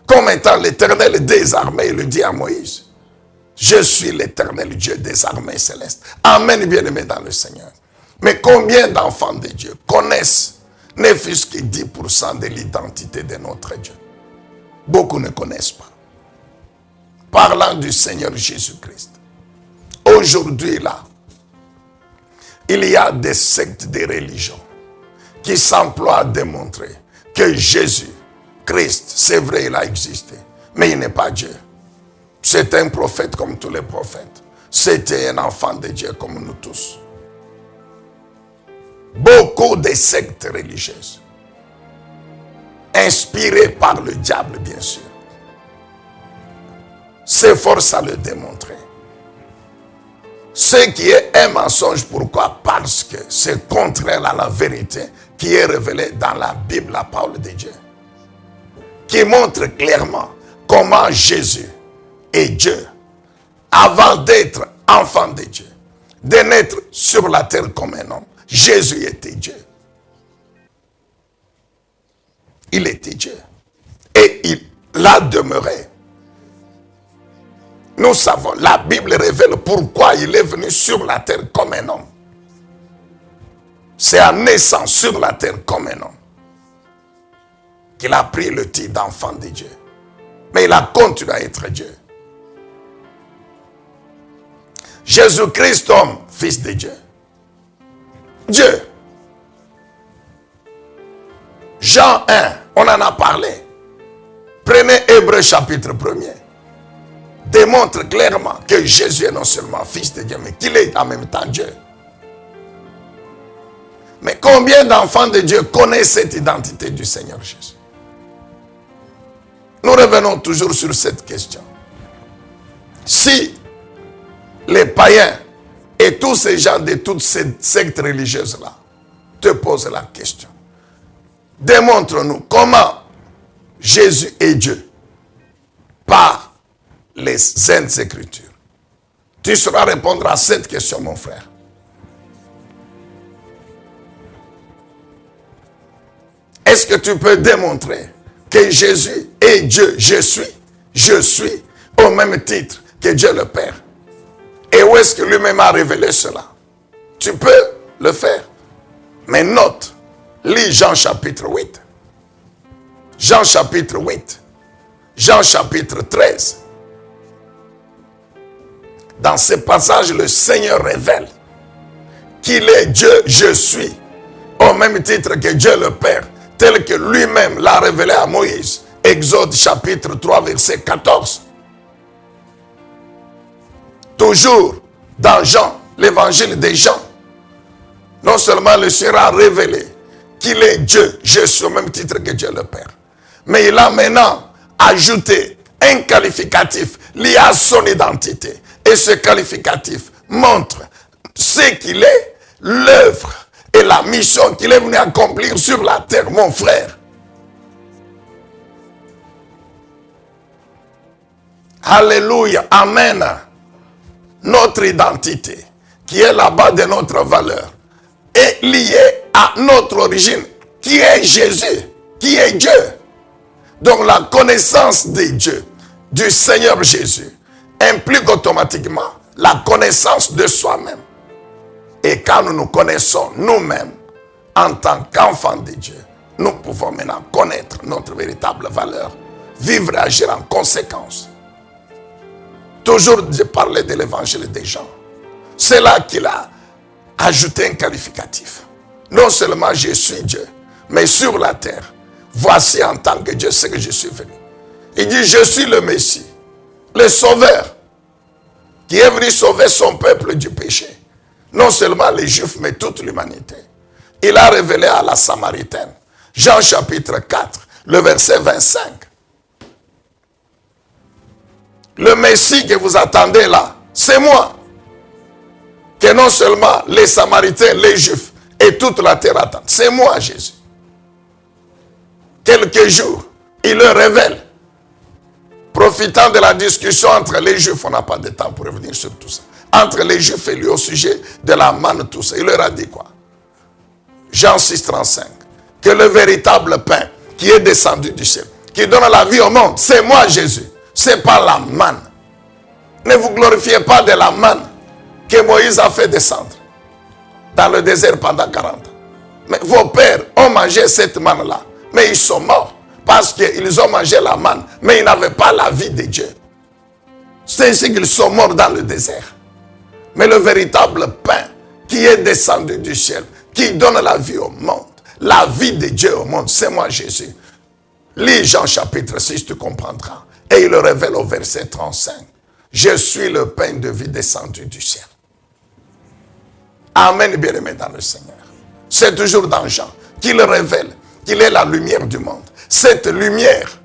Comme étant l'éternel des armées, il le dit à Moïse. Je suis l'éternel Dieu des armées célestes. Amen, bien-aimés dans le Seigneur. Mais combien d'enfants de Dieu connaissent, ne fût-ce que 10% de l'identité de notre Dieu? Beaucoup ne connaissent pas. Parlant du Seigneur Jésus-Christ. Aujourd'hui, là, il y a des sectes de religion qui s'emploient à démontrer que Jésus, Christ, c'est vrai, il a existé, mais il n'est pas Dieu. C'est un prophète comme tous les prophètes. C'était un enfant de Dieu comme nous tous. Beaucoup de sectes religieuses, inspirées par le diable, bien sûr, s'efforcent à le démontrer. Ce qui est un mensonge, pourquoi? Parce que c'est contraire à la vérité qui est révélée dans la Bible, la parole de Dieu, qui montre clairement comment Jésus est Dieu avant d'être enfant de Dieu, de naître sur la terre comme un homme. Jésus était Dieu. Il était Dieu. Et il a demeuré. Nous savons, la Bible révèle pourquoi il est venu sur la terre comme un homme. C'est en naissant sur la terre comme un homme qu'il a pris le titre d'enfant de Dieu. Mais il a continué à être Dieu. Jésus-Christ, homme, fils de Dieu. Dieu. Jean 1, on en a parlé. Prenez Hébreux chapitre 1er. Démontre clairement que Jésus est non seulement fils de Dieu, mais qu'il est en même temps Dieu. Mais combien d'enfants de Dieu connaissent cette identité du Seigneur Jésus? Nous revenons toujours sur cette question. Si les païens et tous ces gens de toutes ces sectes religieuses-là te posent la question, démontre-nous comment Jésus est Dieu par les Saintes Écritures. Tu sauras répondre à cette question, mon frère. Est-ce que tu peux démontrer que Jésus est Dieu? Je suis, au même titre que Dieu le Père. Et où est-ce que lui-même a révélé cela? Tu peux le faire. Mais note, lis Jean chapitre 8. Jean chapitre 8. Jean chapitre 13. Dans ce passage, le Seigneur révèle qu'il est Dieu, je suis, au même titre que Dieu le Père, tel que lui-même l'a révélé à Moïse. Exode chapitre 3, verset 14. Toujours dans Jean, l'évangile de Jean, non seulement le Seigneur a révélé qu'il est Dieu, je suis au même titre que Dieu le Père, mais il a maintenant ajouté un qualificatif lié à son identité. Et ce qualificatif montre ce qu'il est, l'œuvre et la mission qu'il est venu accomplir sur la terre, mon frère. Alléluia, amen. Notre identité, qui est la base de notre valeur, est liée à notre origine, qui est Jésus, qui est Dieu. Donc la connaissance de Dieu, du Seigneur Jésus, implique automatiquement la connaissance de soi-même. Et quand nous nous connaissons nous-mêmes en tant qu'enfants de Dieu, nous pouvons maintenant connaître notre véritable valeur, vivre et agir en conséquence. Toujours je parlais de l'évangile des Jean. C'est là qu'il a ajouté un qualificatif. Non seulement je suis Dieu, mais sur la terre, voici en tant que Dieu ce que je suis venu. Il dit, je suis le Messie, le Sauveur, qui est venu sauver son peuple du péché. Non seulement les Juifs, mais toute l'humanité. Il a révélé à la Samaritaine, Jean chapitre 4, le verset 25. Le Messie que vous attendez là, c'est moi. Que non seulement les Samaritains, les Juifs et toute la terre attendent. C'est moi, Jésus. Quelques jours, il le révèle. Profitant de la discussion entre les Juifs, on n'a pas de temps pour revenir sur tout ça. Entre les Juifs et lui au sujet de la manne, tout ça. Il leur a dit quoi? Jean 6, 35. Que le véritable pain qui est descendu du ciel, qui donne la vie au monde, c'est moi, Jésus. C'est pas la manne. Ne vous glorifiez pas de la manne que Moïse a fait descendre dans le désert pendant 40 ans. Mais vos pères ont mangé cette manne-là, mais ils sont morts parce qu'ils ont mangé la manne, mais ils n'avaient pas la vie de Dieu. C'est ainsi qu'ils sont morts dans le désert. Mais le véritable pain qui est descendu du ciel, qui donne la vie au monde, la vie de Dieu au monde, c'est moi, Jésus. Lis Jean chapitre 6, tu comprendras. Et il le révèle au verset 35. Je suis le pain de vie descendu du ciel. Amen, bien-aimé dans le Seigneur. C'est toujours dans Jean qu'il révèle qu'il est la lumière du monde. Cette lumière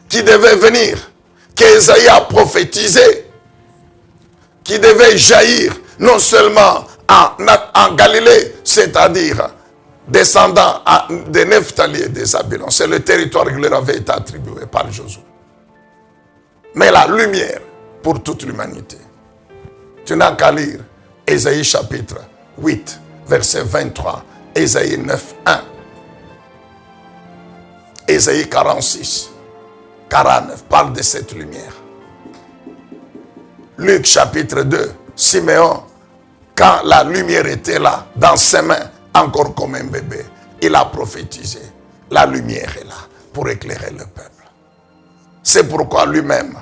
qui devait venir, qu'Ésaïe a prophétisé, qui devait jaillir non seulement en Galilée, c'est-à-dire descendant de Nephtali et des Zabulon. C'est le territoire qui leur avait été attribué par Josué. Mais la lumière pour toute l'humanité. Tu n'as qu'à lire Ésaïe chapitre 8, verset 23, Ésaïe 9, 1. Ésaïe 46, 49 parle de cette lumière. Luc chapitre 2, Siméon, quand la lumière était là, dans ses mains, encore comme un bébé, il a prophétisé. La lumière est là pour éclairer le peuple. C'est pourquoi lui-même,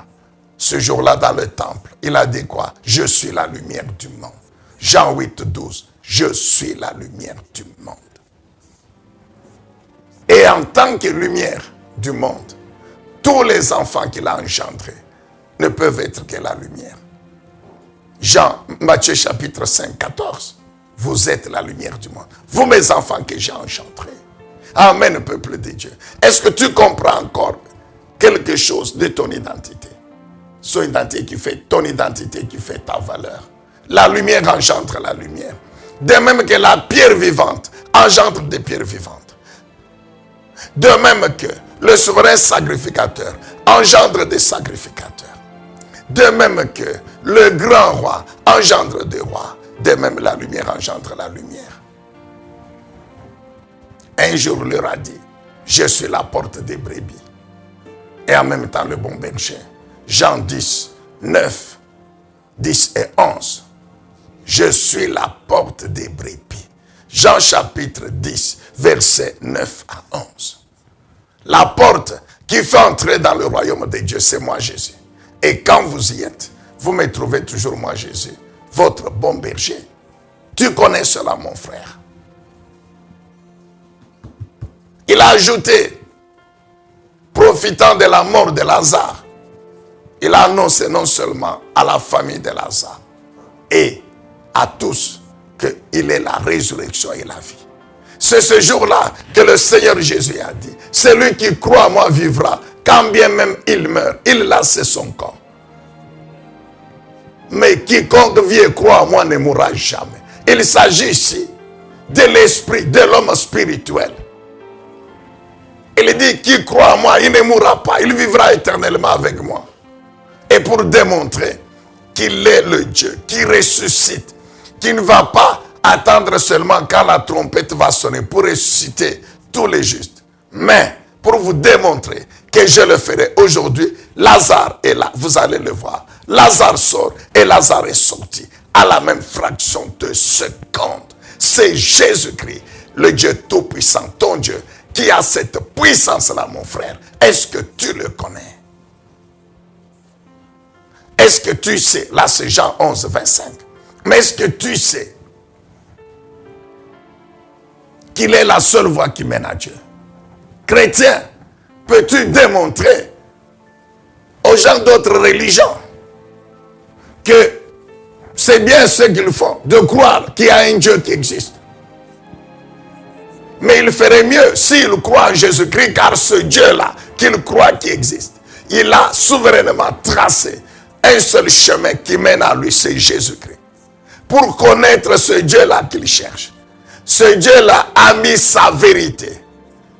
ce jour-là dans le temple, il a dit quoi? Je suis la lumière du monde. Jean 8, 12. Je suis la lumière du monde. Et en tant que lumière du monde, tous les enfants qu'il a engendrés ne peuvent être que la lumière. Matthieu chapitre 5, 14. Vous êtes la lumière du monde. Vous, mes enfants que j'ai engendrés. Amen, peuple de Dieu. Est-ce que tu comprends encore quelque chose de ton identité? Son identité qui fait ton identité, qui fait ta valeur. La lumière engendre la lumière. De même que la pierre vivante engendre des pierres vivantes. De même que le souverain sacrificateur engendre des sacrificateurs. De même que le grand roi engendre des rois. De même la lumière engendre la lumière. Un jour il leur a dit, je suis la porte des brebis. Et en même temps le bon berger. Jean 10, 9, 10 et 11. Je suis la porte des brebis. Jean chapitre 10, versets 9 à 11. La porte qui fait entrer dans le royaume de Dieu, c'est moi Jésus. Et quand vous y êtes, vous me trouvez toujours moi Jésus, votre bon berger. Tu connais cela, mon frère. Il a ajouté, profitant de la mort de Lazare, il a annoncé non seulement à la famille de Lazare et à tous qu'il est la résurrection et la vie. C'est ce jour-là que le Seigneur Jésus a dit, celui qui croit en moi vivra, quand bien même il meurt, il laisse son corps. Mais quiconque vit et croit en moi ne mourra jamais. Il s'agit ici de l'esprit, de l'homme spirituel. Il dit, qui croit en moi, il ne mourra pas, il vivra éternellement avec moi. Et pour démontrer qu'il est le Dieu qui ressuscite, qui ne va pas attendre seulement quand la trompette va sonner pour ressusciter tous les justes. Mais pour vous démontrer que je le ferai aujourd'hui, Lazare est là, vous allez le voir. Lazare sort et Lazare est sorti à la même fraction de seconde. C'est Jésus-Christ, le Dieu tout-puissant, ton Dieu, qui a cette puissance-là, mon frère. Est-ce que tu le connais? Est-ce que tu sais? Là, c'est Jean 11, 25. Mais est-ce que tu sais qu'il est la seule voie qui mène à Dieu? Chrétien, peux-tu démontrer aux gens d'autres religions que c'est bien ce qu'ils font, de croire qu'il y a un Dieu qui existe? Mais il ferait mieux s'il croit en Jésus-Christ, car ce Dieu-là qu'il croit qui existe, il a souverainement tracé un seul chemin qui mène à lui, c'est Jésus-Christ. Pour connaître ce Dieu-là qu'il cherche, ce Dieu-là a mis sa vérité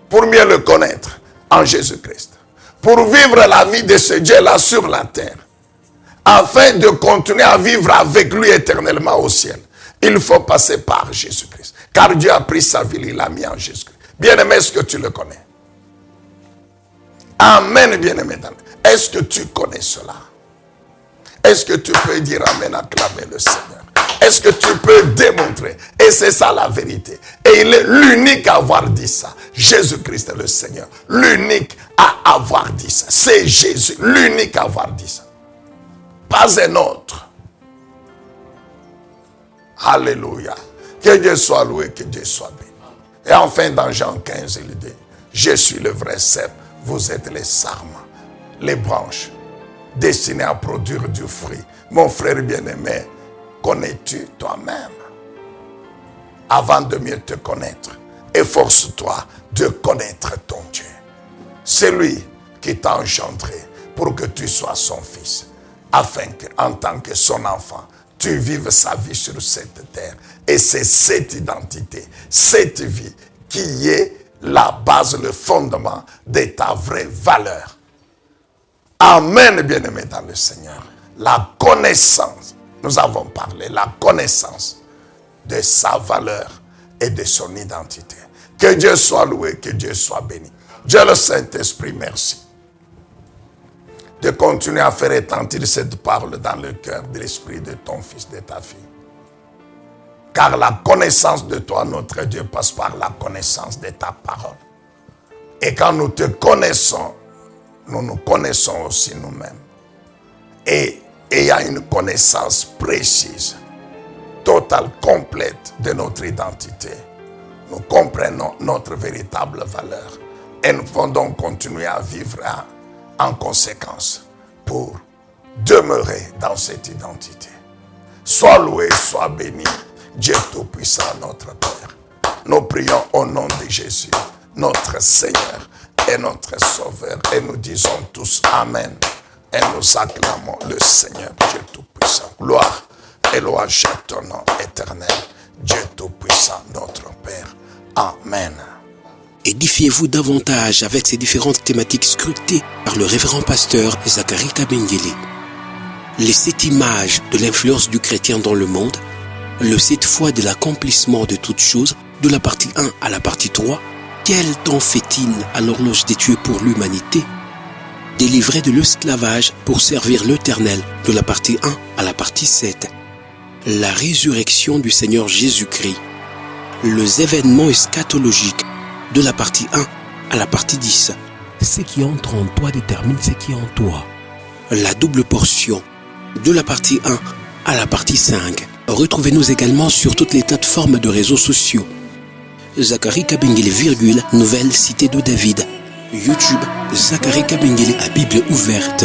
pour mieux le connaître en Jésus-Christ. Pour vivre la vie de ce Dieu-là sur la terre, afin de continuer à vivre avec lui éternellement au ciel, il faut passer par Jésus-Christ. Car Dieu a pris sa vie, il l'a mis en Jésus-Christ. Bien-aimé, est-ce que tu le connais? Amen, bien-aimé. Est-ce que tu connais cela? Est-ce que tu peux dire Amen, acclamer le Seigneur? Est-ce que tu peux démontrer? Et c'est ça la vérité. Et il est l'unique à avoir dit ça. Jésus-Christ est le Seigneur. L'unique à avoir dit ça. C'est Jésus, l'unique à avoir dit ça. Pas un autre. Alléluia. Que Dieu soit loué, que Dieu soit béni. Et enfin, dans Jean 15, il dit, je suis le vrai cep, vous êtes les sarments, les branches, destinées à produire du fruit. Mon frère bien-aimé, connais-tu toi-même? Avant de mieux te connaître, efforce-toi de connaître ton Dieu. C'est lui qui t'a engendré pour que tu sois son fils, afin qu'en tant que son enfant, tu vives sa vie sur cette terre. Et c'est cette identité, cette vie qui est la base, le fondement de ta vraie valeur. Amen, bien-aimé dans le Seigneur. La connaissance, nous avons parlé, la connaissance de sa valeur et de son identité. Que Dieu soit loué, que Dieu soit béni. Dieu le Saint-Esprit, merci de continuer à faire retentir cette parole dans le cœur de l'esprit de ton fils, de ta fille. Car la connaissance de toi, notre Dieu, passe par la connaissance de ta parole. Et quand nous te connaissons, nous nous connaissons aussi nous-mêmes. Et il y a une connaissance précise, totale, complète de notre identité. nous comprenons notre véritable valeur. Et nous pouvons donc continuer à vivre en conséquence pour demeurer dans cette identité. Sois loué, sois béni, Dieu Tout-Puissant, notre Père. Nous prions au nom de Jésus, notre Seigneur et notre Sauveur. Et nous disons tous Amen. Et nous acclamons le Seigneur, Dieu Tout-Puissant. Gloire et louange à ton nom éternel, Dieu Tout-Puissant, notre Père. Amen. Édifiez-vous davantage avec ces différentes thématiques scrutées par le révérend pasteur Zacharie Kabengele. Les 7 images de l'influence du chrétien dans le monde, le 7 fois de l'accomplissement de toutes choses, de la partie 1 à la partie 3, quel temps fait-il à l'horloge des dieux pour l'humanité? Délivré de l'esclavage pour servir l'Éternel, de la partie 1 à la partie 7. La résurrection du Seigneur Jésus-Christ. Les événements eschatologiques, de la partie 1 à la partie 10. Ce qui entre en toi détermine ce qui est en toi. La double portion, de la partie 1 à la partie 5. Retrouvez-nous également sur toutes les plateformes de réseaux sociaux. Zacharie Kabengele, Nouvelle Cité de David. YouTube, Zacharie Kabengele à Bible ouverte.